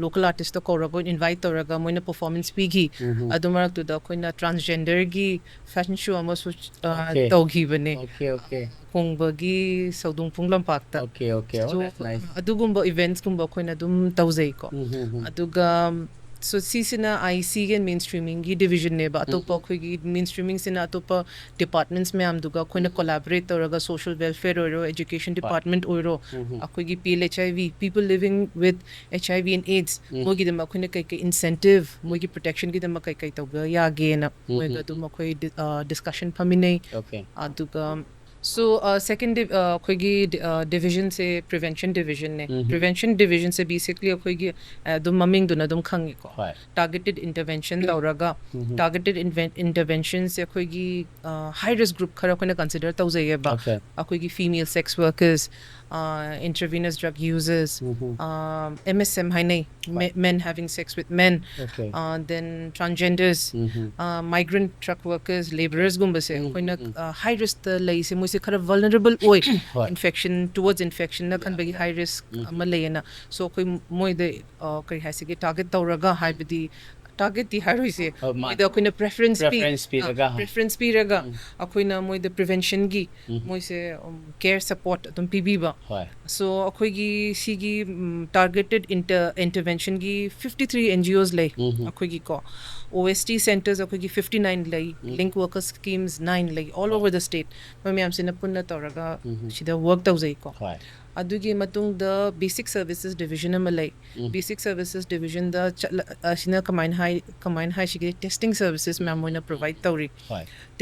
local artist to korago invite tawraga moina performance pi gi adumarak tu da koina transgender gi fashion show ama su tawgi bane Okay. Khongba gi saudung punglam pakta Okay. Oh, that's nice. adugumba events gumba koina dum tawzai ko aduga so sisina IC gen mainstreaming gi division ne ba atopa khoi gi mainstreaming sina atopa departments me am duga khoina collaborate toraga social welfare or education department or akhoi gi PLHIV people living with HIV and AIDS mogi dama khoina kai incentive mogi protection gi dama kai toga ya ge na moga dum khoi discussion phaminei Okay. aduga so second khoigi division se prevention division ne prevention division se basically khoigi dum maming duna dum khangi ko targeted intervention lauraga targeted interventions se khoigi high risk group khara khona consider tawzaiye ba khoigi female sex workers intravenous drug users MSM hainai men having sex with men then transgenders migrant truck workers laborers gumba se khoina high risk the lai se mo se khara vulnerable oi infection towards infection na kan bagi high risk malayena so khoi moi de kai hasige target tawraga haibidi target di haroise moida koina preference pi raga akoina moida prevention gi moise care support tum pb ba so akoi gi sigi targeted intervention gi 53 NGOs lai akoi gi ko OST centers akoi gi 59 lai link worker schemes 9 lai all over the state mami am sina punna tawraga shida work tawzai ko adugi matung the basic services division amalai basic services division the sina combine high shige testing services me amona provide tawri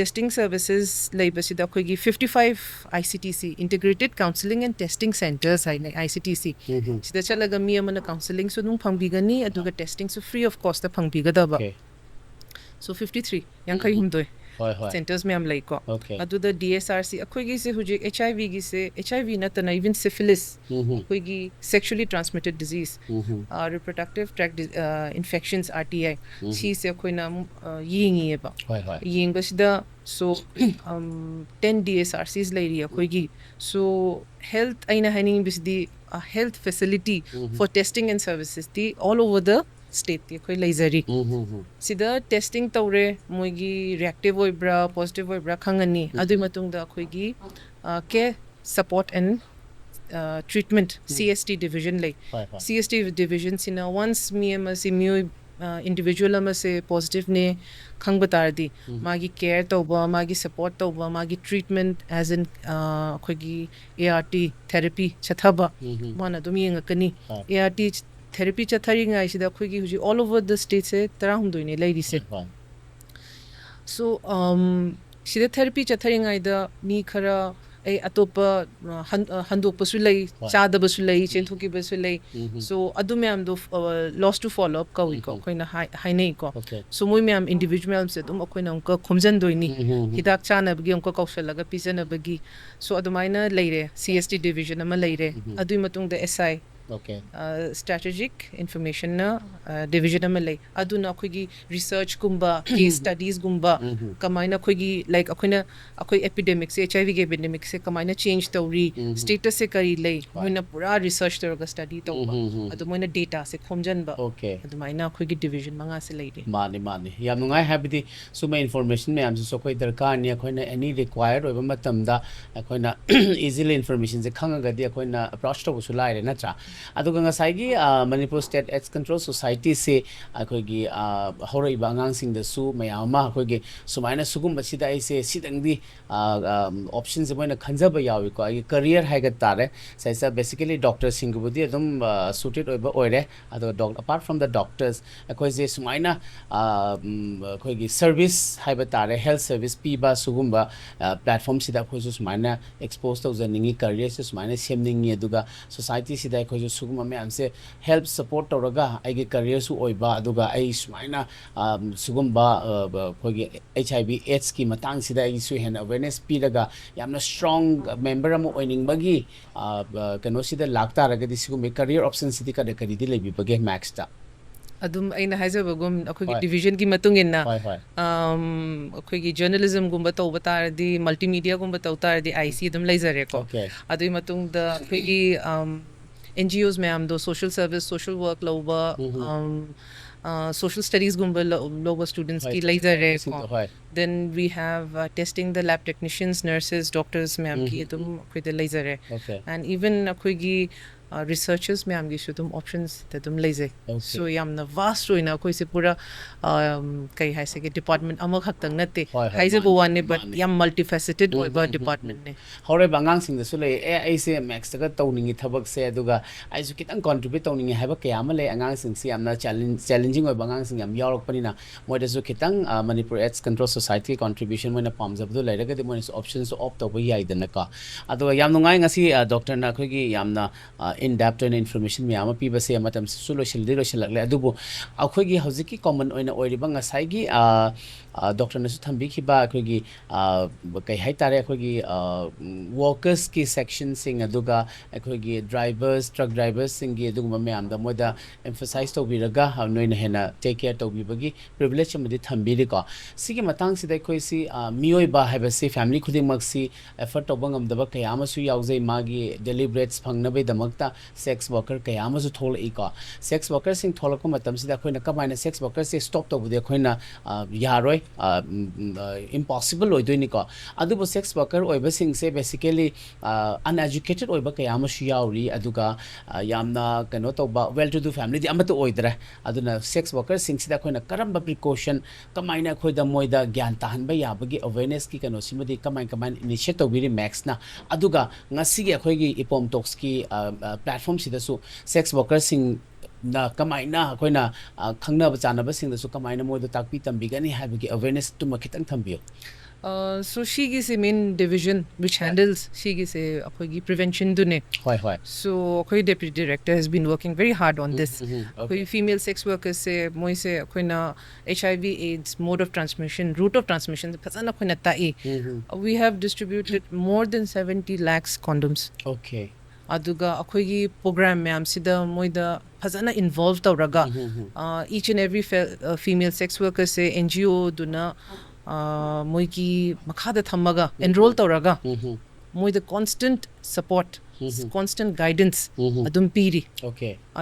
testing services labor sida khoi gi 55 ICTC integrated counseling and testing centers hai ICTC sida chalaga mi amana counseling so nung phangbigani aduga testing so free of cost ta phangbigadaba so 53 yankai humdoi centers me am like ko adu the DSRC akhoi gi se huje HIV gi se HIV na tana even syphilis khoi gi sexually transmitted disease reproductive tract infections RTI she se khoi na yingi ba ying ba sida so 10 DSRCs lairi akhoi gi so health aina haning bisdi a health facility for testing and services the all over the state ti khoi laizari sida testing tawre moigi reactive oibra positive oibra khangani adui matung da khoi gi care support and treatment CST division lai CST division sina once me mu individual ama se positive ne khangbatar di magi care tawba magi support tawba magi treatment as in khoi gi ART therapy chathaba mana dum yengakani ART therapy chathari ngai sida khoigi huji all over the state se tarahum doine lairi se so sida therapy chathari ngai da ni khara ai atopa handokpasu lei chadabasu lei chenthukibsu lei so adu myam do loss to follow up ka wi ko koina hainei ko so moi myam individual se dum koina onka khomjan doini hidak chana bagi onka kaushalaga pisana bagi so adumaina leire CST division ama leire adui matung da SI strategic information na division ama lei aduna akhoi research gumba case studies gumba kamaina akhoi like akhoi epidemic se HIV ge epidemic se kamaina change tawri status se kari lei moina pura research targa study tawba adu moina data se khomjan ba adumaina akhoi division manga se leire mani yam nungai habidi suma information me am so koi darkar ni akhoi any required oba matamda akhoi easily information se khanga ga di akhoi approach to su laire na cha aduga ngasai gi Manipur State AIDS Control Society se akhoi gi horoi bangang sing da su mayama akhoi gi sumaina sugum basida ai se sidangdi options se moina khanjaba yawi ko ai career haiga tare saisa basically doctor singubudi adum suited oiba oire ado apart from the doctors akhoi je sumaina akhoi gi service haiba tare health service piba sugumba platform sida akhoi su sumaina expose to zaningi career se sumaina semningi aduga society sida akhoi su suguma me amse help support tawraga aigi career su oiba aduga ai sumaina sugumba akhoi gi HIV AIDS ki matang sida ai su hen awareness piraga yamna strong member am oining bagi kano sida lakta raga di sigum career options sidi ka de di lebi bagi max ta adum aina haizabagum akhoi division ki matung inna akhoi journalism gumba tawba tardi multimedia gumba tawtardi IC adum leizare ko adui matung da akhoi NGOs में हम दो social service social work लोगा social studies gumba lower students ki laser hai then we have testing the lab technicians nurses doctors mein am ki tum khoi de laser hai and even khoi gi researchers mein am gi shutum options te tum laser so yam na vast roina khoi se pura kai hai se ke department ama khak tang natte hai se bo one but yam multifaceted oiba department ne hore bangang sing da su le ai se max ta tawningi thabak se aduga ai su kitang contribute tawningi haiba kaya ma le angang sing si amna challenging oi bangang sing am yaurok panina moi da su kitang Manipur AIDS Control Society contribution moi na pamjab du lairaga de moi options opt tawba yai da na ka aduga yam nungai ngasi doctor na khoi gi yamna in depth and information me ama piba se matam su lo shil lagle adubu akhoi gi hojiki common oina oiriba ngasai gi doctor na su thambi ki ba akhoi gi kai hai tare akhoi gi workers ki section sing aduga akhoi gi drivers truck drivers sing gi aduga me am da moda emphasize to biraga noina hena take care to bibagi privilege amadi thambi ri ko sigi matang sidai khoi si mioi ba haiba se family khuding mak si effort to bangam da ba kayama su yaujai magi deliberates phangna be damakta sex worker kayama su thol e ko sex worker sing tholako matam sida khoina kamaina sex worker se stop to bude khoina yaroi impossible oidoi ko adubo sex worker oiba sing se basically uneducated oiba kayama su yauri aduga yamna kano to ba well to do family di amatu oidra aduna sex worker sing sida khoina karamba precaution kamaina khoida moida gyan tahan ba yabagi awareness ki kano simadi kamain initiate to biri max na aduga ngasi gi khoi gi EPOM TALKS ki platform sida su sex workers sing na kamaina khoina khangna ba chana ba sing da su kamaina moida takpi tambigani habagi awareness to makitang thambiyo so Shigi is the main division which handles Shigi se akhoi prevention dune so akhoi deputy director has been working very hard on this akhoi female sex workers se moi se akhoi na HIV AIDS mode of transmission route of transmission phasana akhoi na tai we have distributed more than 70 lakhs condoms aduga akhoi gi program myam sida moida phasana involved tawraga each and every female sex worker se NGO duna moiki makhada thamaga enroll tawraga moida constant support constant guidance adum piri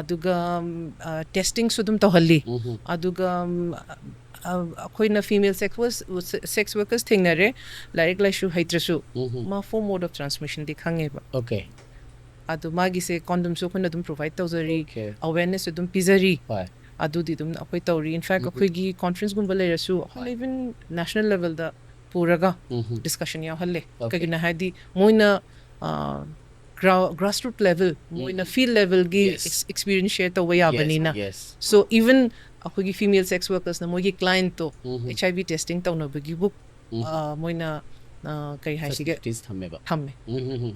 aduga testing sudum tawhalli aduga akhoi female sex workers thingnare like shu haitrasu ma form mode of transmission dikhange ba adu magi se condom so khona dum provide tawzari awareness dum pizari adu di dum akhoi tawri in fact akhoi gi conference gum bale rasu even national level da puraga discussion ya halle kagina hadi moina grassroots level moina field level gi experience share to waya banina so even akhoi gi female sex workers na moi gi client to HIV testing to no bagi book moina kai hai sige thammeba thamme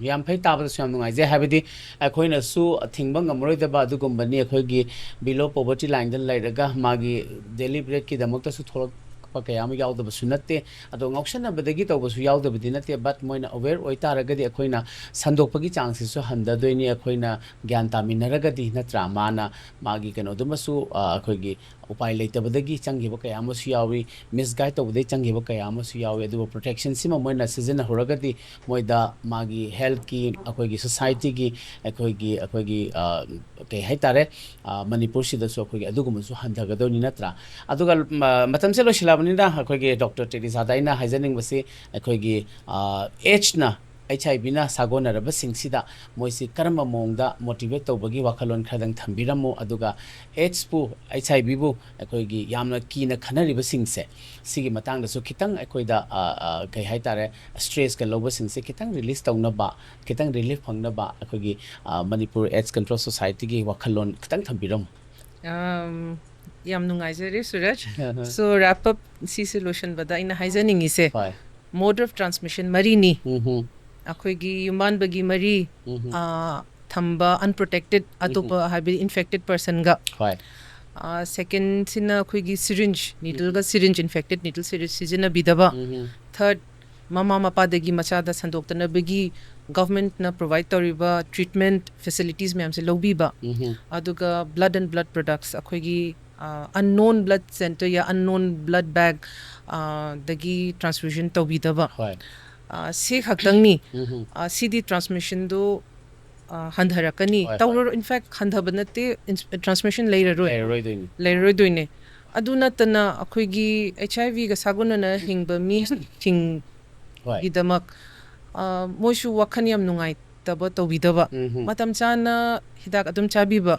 yam phai tabada su yam nungai je habidi akhoina su thingba ngamroi da ba du gumbani akhoigi below poverty line da lairaga magi daily bread ki damakta su thorok kayam yaudaba su natte ado ngauksana badagi tawba su yaudaba di natte but moina aware oi taragadi akhoina sandokpagi chances su handa doini akhoina gyan taminaragadi natra mana magi kano duma su akhoigi upai leitabadagi changiba kayam su yawi misguide tawbadai changiba kayam su yawi adu protection sima moina season horagadi moida magi health ki akhoigi society ki akhoigi kay haitare manipur sida su akhoigi adugum su handagadoni natra aduga matam se lo shilabani da akhoigi Dr Teresa daina haizaning basi akhoigi age na HIV na sagona raba singsida moisi karama mongda motivate tawbagi wakhalon khadang thambiramo aduga AIDS pu HIV bu akhoigi yamna kina khanariba singse sigi matang da su khitang akhoida kai haitare stress kan loba singse khitang release tawna ba khitang relief phangna ba akhoigi Manipur AIDS Control Society gi wakhalon khitang thambiram yam nungai jare Suraj so wrap up si solution bada ina haizaning ise mode of transmission mari ni akhoigi human bagi mari thamba unprotected atopa habi infected person ga second sina akhoigi syringe needle ga syringe infected needle syringe sijina bidaba third mama mapa dagi macha da sandoktana bagi government na provide toriba treatment facilities me amse lobi ba aduga blood and blood products akhoigi unknown blood center ya unknown blood bag dagi transfusion tawbidaba se khaktang ni CD transmission do handharakani tawro in fact handhabanate transmission later doine aduna tana akhoigi HIV ga saguna na hingba mi hing gidamak moishu wakhan yam nungai taba tawbidaba matam chana hidak adum chabiba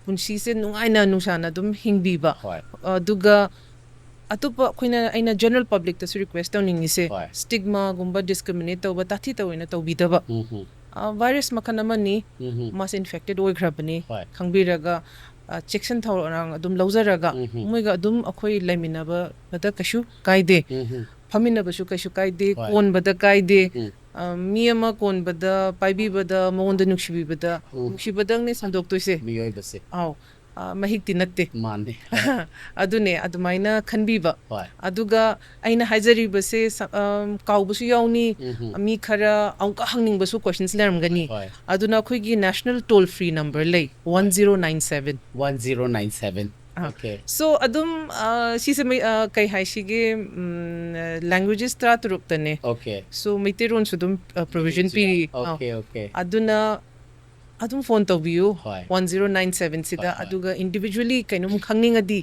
punsi se nungai na nusana dum hingbiba duga atupa khoina aina general public ta request tawning ise stigma gumba discriminate tawba tathi tawina tawbidaba virus makhanama ni mass infected oigrabani khangbiraga chection thawrang adum lawjaraga moiga adum akhoi laiminaba bada kashu kaide faminaba su kashu kaide kon bada kaide miyama kon bada paibi bada monda nukshibi bada nuksibadang ne sandok toise miyoi base aw mahikti natte mane adune adumaina khanbiba aduga aina haijari base kaubusu yauni mi khara angka hangning basu questions lermgani aduna khoigi national toll free number lay 1097 okay so adum si se kai hai shige languages tra turup tane okay so meiteron sudum provision pi okay aduna adum phone to view 1097 sida aduga individually kainum khangning adi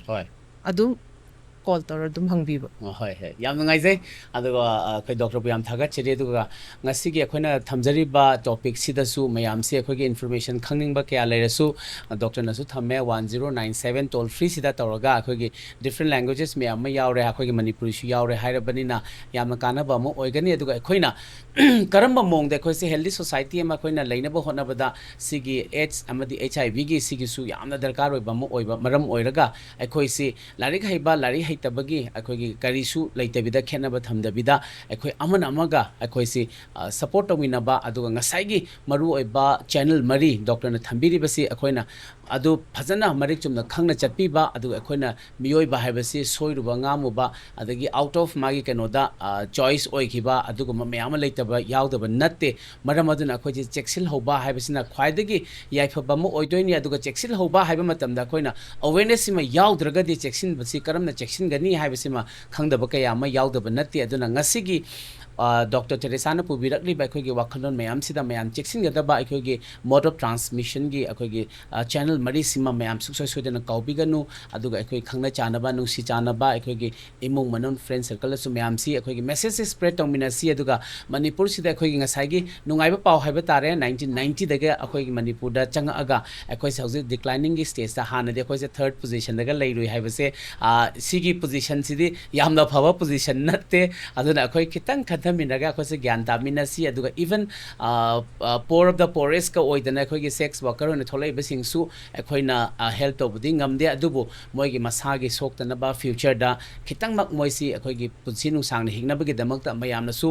adum call tor adum hangbiba hoi he yam ngai jai aduga kai doctor bu yam thaga chiri aduga ngasi gi akhona thamjari ba topic sida su mayam se akhoi gi information khangning ba kya laira su doctor na su thamme 1097 toll free sida toroga akhoi gi different languages me am yaure akhoi gi manipuri su yaure haira banina yam kana ba mo oigani aduga akhoina karamba mong de khoi se healthy society ma khoina leina ba hona bada sigi AIDS amadi HIV gi sigi su yamna darkar oi ba mo oi ba maram oiraga akhoi se lari haiba lari tabagi akhoigi karisu leitabida khenaba thamdabida akhoi amana amaga akhoi si support tawinaba aduga ngasai maru oiba channel mari doctor na thambiri basi akhoina adu phajana marik chumna khangna chatpiba adu akhoina miyoi ba haibasi soiruba ngamuba adagi out of magi kenoda choice oikiba aduga mayama leitaba yaudaba natte maram aduna akhoji cheksil hoba haibasina khwaidagi yaifaba mo oidoini aduga cheksil hoba haiba matamda akhoina awareness sima yaudragadi cheksin basi karamna cheksin gani haibasima khangdaba kaya ma yaudaba natte aduna ngasigi Dr Teresa na pubirakli ba akhoi gi wakhalon mayam sida mayam cheksin gada ba akhoi gi mode of transmission gi akhoi gi channel mari sima mayam suksoi soidana kaubiganu aduga akhoi khangna chana ba nungsi chana ba akhoi gi imung manon friend circle su mayam si akhoi gi message spread tongmina si aduga manipur sida akhoi gi ngasai gi nungai ba paw haiba tare 1990 daga akhoi gi manipur da changa aga akhoi se hausi declining gi stage ta hana de akhoi se third position daga leirui haiba se sigi position sidi yamna phaba position natte aduna akhoi kitang ꯈꯟꯊꯃꯤꯟꯅꯔꯒ ꯑꯩꯈꯣꯏꯁꯦ ꯒ꯭ꯌꯥꯟ ꯇꯥꯃꯤꯟꯅꯁꯤ ꯑꯗꯨꯒ even poor of the poorest ka oidana ꯑꯩꯈꯣꯏꯒꯤ sex worker ꯑꯣꯏꯅ ꯊꯣꯛꯂꯛꯏꯕꯁꯤꯡꯁꯨ ꯑꯩꯈꯣꯏꯅ help ꯇꯧꯕꯗꯤ ꯉꯝꯗꯦ ꯑꯗꯨꯕꯨ ꯃꯣꯏꯒꯤ ꯃꯁꯥꯒꯤ ꯁꯣꯛꯇꯅꯕ ꯐ꯭ꯌꯨꯆꯔꯗ ꯈꯤꯇꯪꯃꯛ ꯃꯣꯏꯁꯤ ꯑꯩꯈꯣꯏꯒꯤ ꯄꯨꯟꯁꯤ ꯅꯨꯡꯁꯥꯡꯅ ꯍꯤꯡꯅꯕꯒꯤꯗꯃꯛꯇ ꯃꯌꯥꯝꯅꯁꯨ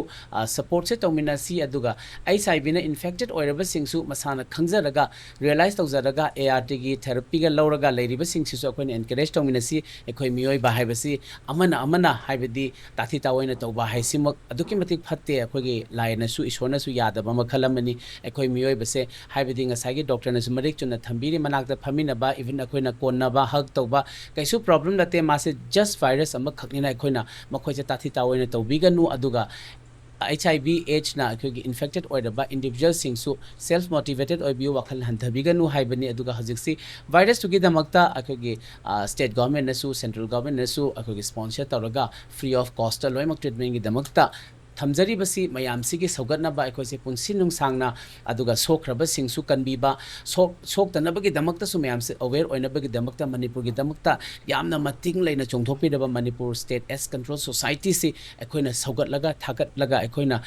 ꯁꯄꯣꯔꯠꯁꯦ ꯇꯧꯃꯤꯟꯅꯁꯤ ꯑꯗꯨꯒ HIV ꯅ infected ꯑꯣꯏꯔꯕꯁꯤꯡꯁꯨ ꯃꯁꯥꯅ ꯈꯪꯖꯔꯒ ꯔꯤꯌꯦꯂꯥꯏꯖ ꯇꯧꯖꯔꯒ ARTꯒꯤ ꯊꯦꯔꯥꯄꯤꯒ ꯂꯧꯔꯒ ꯂꯩꯔꯤꯕꯁꯤꯡꯁꯤꯁꯨ ꯑꯩꯈꯣꯏꯅ encourage ꯇꯧꯃꯤꯟꯅꯁꯤ ꯑꯩꯈꯣꯏ ꯃꯤꯑꯣꯏꯕ ꯍꯥꯏꯕꯁꯤ ꯑꯃꯅ ꯍꯥꯏꯕꯗꯤ ꯇꯥꯊꯤ ꯇꯥꯑꯣꯏꯅ ꯇꯧꯕ ꯍꯥꯏꯁꯤꯃꯛ ꯑꯗꯨꯛꯀꯤ ꯃꯇꯤꯛ ꯐꯠꯇꯦ ꯑꯩꯈꯣꯏꯒꯤ ꯂꯥꯏꯅꯁꯨ ꯏꯁꯣꯔꯅꯁꯨ ꯌꯥꯗꯕ ꯃꯈꯜ ꯑꯃꯅꯤ ꯑꯩꯈꯣꯏ ꯃꯤꯑꯣꯏꯕꯁꯦ ꯍꯥꯏꯕꯗꯤ ꯉꯁꯥꯏꯒꯤ ꯗꯣꯛꯇꯔꯅꯁꯨ ꯃꯔꯤꯛ ꯆꯨꯝꯅ ꯊꯝꯕꯤꯔꯤ ꯃꯅꯥꯛꯇ ꯐꯝꯃꯤꯟꯅꯕ ꯏꯚꯟ ꯑꯩꯈꯣꯏꯅ ꯀꯣꯟꯅꯕ ꯍꯛ ꯇꯧꯕ ꯀꯩꯁꯨ ꯄ꯭ꯔꯣꯕ꯭ꯂꯦꯝ ꯅꯠꯇꯦ ꯃꯥꯁꯦ ꯖꯁ ꯚꯥꯏꯔꯁ ꯑꯃꯈꯛꯅꯤꯅ ꯑꯩꯈꯣꯏꯅ ꯃꯈꯣꯏꯁꯦ ꯇꯥꯊꯤ ꯇꯥꯑꯣꯏꯅ ꯇꯧꯕꯤꯒꯅꯨ ꯑꯗꯨꯒ HIV AIDS ꯅ ꯑꯩꯈꯣꯏꯒꯤ infected ꯑꯣꯏꯔꯕ individualsꯤꯡꯁꯨ self motivated ꯑꯣꯏꯕꯤꯌꯨ ꯋꯥꯈꯜ ꯍꯟꯊꯕꯤꯒꯅꯨ ꯍꯥꯏꯕꯅꯤ ꯑꯗꯨꯒ ꯍꯧꯖꯤꯛꯁꯤ ꯚꯥꯏꯔꯁꯇꯨꯒꯤꯗꯃꯛꯇ ꯑꯩꯈꯣꯏꯒꯤ ꯁ꯭ꯇꯦꯠ ꯒꯣꯚꯔꯟꯃꯦꯟꯠꯅꯁꯨ ꯁꯦꯟꯇ꯭ꯔꯦꯜ ꯒꯣꯚꯔꯟꯃꯦꯟꯠꯅꯁꯨ ꯑꯩꯈꯣꯏꯒꯤ ꯁ꯭ꯄꯣꯟꯁꯔ ꯇꯧꯔꯒ ꯐ꯭ꯔꯤ ꯑꯣꯐ ꯀꯣꯁꯇ ꯂꯣꯏꯅꯃꯛ ꯇ꯭ꯔꯤꯠꯃꯦꯟꯒꯤꯗꯃꯛꯇ ꯊꯝꯖꯔꯤꯕꯁꯤ ꯃꯌꯥꯝꯁꯤꯒꯤ ꯁꯧꯒꯠꯅꯕ ꯑꯩꯈꯣꯏꯁꯦ ꯄꯨꯟꯁꯤ ꯅꯨꯡꯁꯥꯡꯅ ꯑꯗꯨꯒ ꯁꯣꯛꯈ꯭ꯔꯕꯁꯤꯡꯁꯨ ꯀꯟꯕꯤꯕ ꯁꯣꯛꯇꯅꯕꯒꯤꯗꯃꯛꯇꯁꯨ ꯃꯌꯥꯝꯁꯦ ꯑꯋꯦꯔ ꯑꯣꯏꯅꯕꯒꯤꯗꯃꯛꯇ ꯃꯅꯤꯄꯨꯔꯒꯤꯗꯃꯛꯇ ꯌꯥꯝꯅ ꯃꯇꯤꯡ ꯂꯩꯅ ꯆꯣꯡꯊꯣꯛꯄꯤꯔꯕ ꯃꯅꯤꯄꯨꯔ ꯁ꯭ꯇꯦꯠ AIDS ꯀꯟꯇ꯭ꯔꯣꯜ ꯁꯣꯁꯥꯏꯇꯤꯁꯤ ꯑꯩꯈꯣꯏꯅ ꯁꯧꯒꯠꯂꯒ ꯊꯥꯒꯠꯂꯒ ꯑꯩꯈꯣꯏꯅ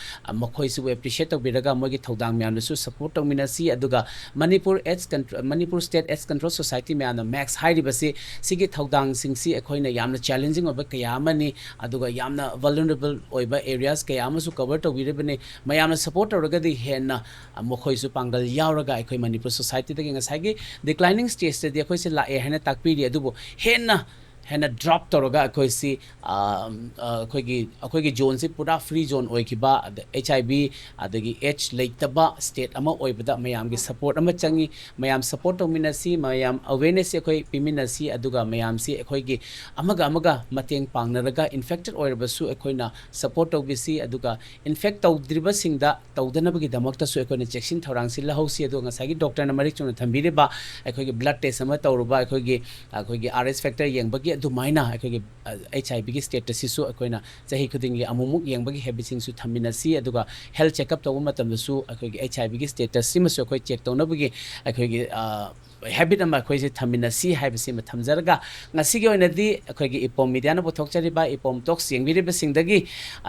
ꯃꯈꯣꯏꯁꯤꯕꯨ ꯑꯦꯄ꯭ꯔꯤꯁꯤꯌꯦꯠ ꯇꯧꯕꯤꯔꯒ ꯃꯣꯏꯒꯤ ꯊꯧꯗꯥꯡ ꯃꯌꯥꯝꯗꯁꯨ ꯁꯄꯣꯔꯠ ꯇꯧꯃꯤꯟꯅꯁꯤ ꯑꯗꯨꯒ Manipur state AIDS control society ꯃꯌꯥꯝꯅ ꯃꯦꯛꯁ ꯍꯥꯏꯔꯤꯕꯁꯤ ꯁꯤꯒꯤ ꯊꯧꯗꯥꯡꯁꯤꯡꯁꯤ ꯑꯩꯈꯣꯏꯅ ꯌꯥꯝꯅ ꯆꯦꯂꯦꯟꯖꯤꯡ ꯑꯣꯏꯕ ꯀꯌꯥ ꯑꯃꯅꯤ ꯑꯗꯨꯒ ꯌꯥꯝꯅ vulnerable ꯑꯣꯏꯕ areas kaya amasu cover tawiribane mayamna support tawragadi henna mokhoisu pangal yauraga aikoi manipur society dagi ngasagi declining stage te di akoi se la e hena takpiri adubu henna drop tawraga akoi si akoi gi zone se pura free zone oikiba HIV adagi H leitaba state ama oibada mayam gi support ama changi mayam support tawminasi mayam awareness akoi piminasi aduga mayam si akoi gi amaga mateng pangnaraga infected oirabasu akoina support tawbisi aduga infect tawdribasingda tawdanabagi damakta su akoina checkin thorang si lahausi adu ngasagi doctor na marik chuna thambiriba akoi gi blood test ama tawruba akoi gi RS factor yengbagi adu maina akoi gi HIV gi status su akoina chahi khudingi amumuk yengbagi habitsing su thaminasi aduga health checkup tawba matamsu akoi gi HIV gi status simasu akoi check tawnabagi akoi gi habit ama akoi se thaminasi haibisi ma thamjaraga ngasigi oinadi akoi gi EPOM media na bothokchariba EPOM talks yengbiriba singdagi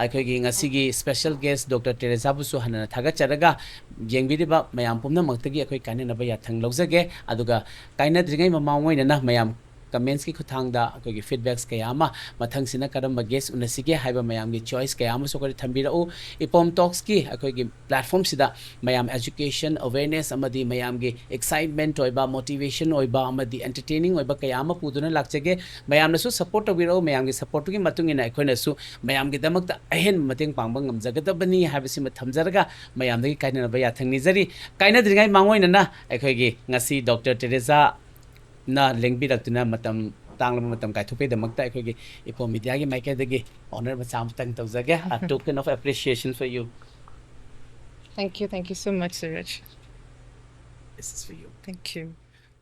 akoi gi ngasigi special guest Dr Teresa busu hanana thagacharaga yengbiriba mayam pumna maktagi akoi kainanaba yathang lawjage aduga kainadringai mamawoi na mayam comments ki khuthangda akoi gi feedbacks kaya ama mathang sina karamba guest unasige haiba mayam gi choice kaya ama sokori thambira u EPOM talks ki akoi gi platform sida mayam education awareness amadi mayam gi excitement oiba motivation oiba amadi entertaining oiba kaya ama puduna lakchage mayam nasu support tawira u mayam gi support gi matungina akoi nasu mayam gi damakta ahen mateng pangba ngamjagadabani habisi ma thamjaraga mayam dagi kainanaba yathang nizari kainadringai mangoina na akoi gi ngasi Dr Teresa na lengbi raktuna matam tanglam matam kai thupe damakta akoi gi EPOM media gi maike dagi honor ma samtang tawjage a token of appreciation for you. Thank you so much, Suraj. This is for you. Thank you.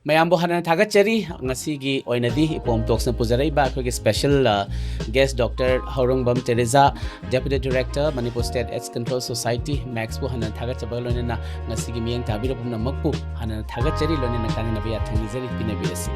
mayambo hanan thagachari ngasi gi oinadi EPOM talks na pujarai ba akoi gi special guest Dr Haorungbam Teresa Deputy Director Manipur State AIDS Control Society Max bu hanan thagachaba lonena ngasi gi miyang tabira pumna makpu hanan thagachari lonena kanana ba yathang nizari pinabirasi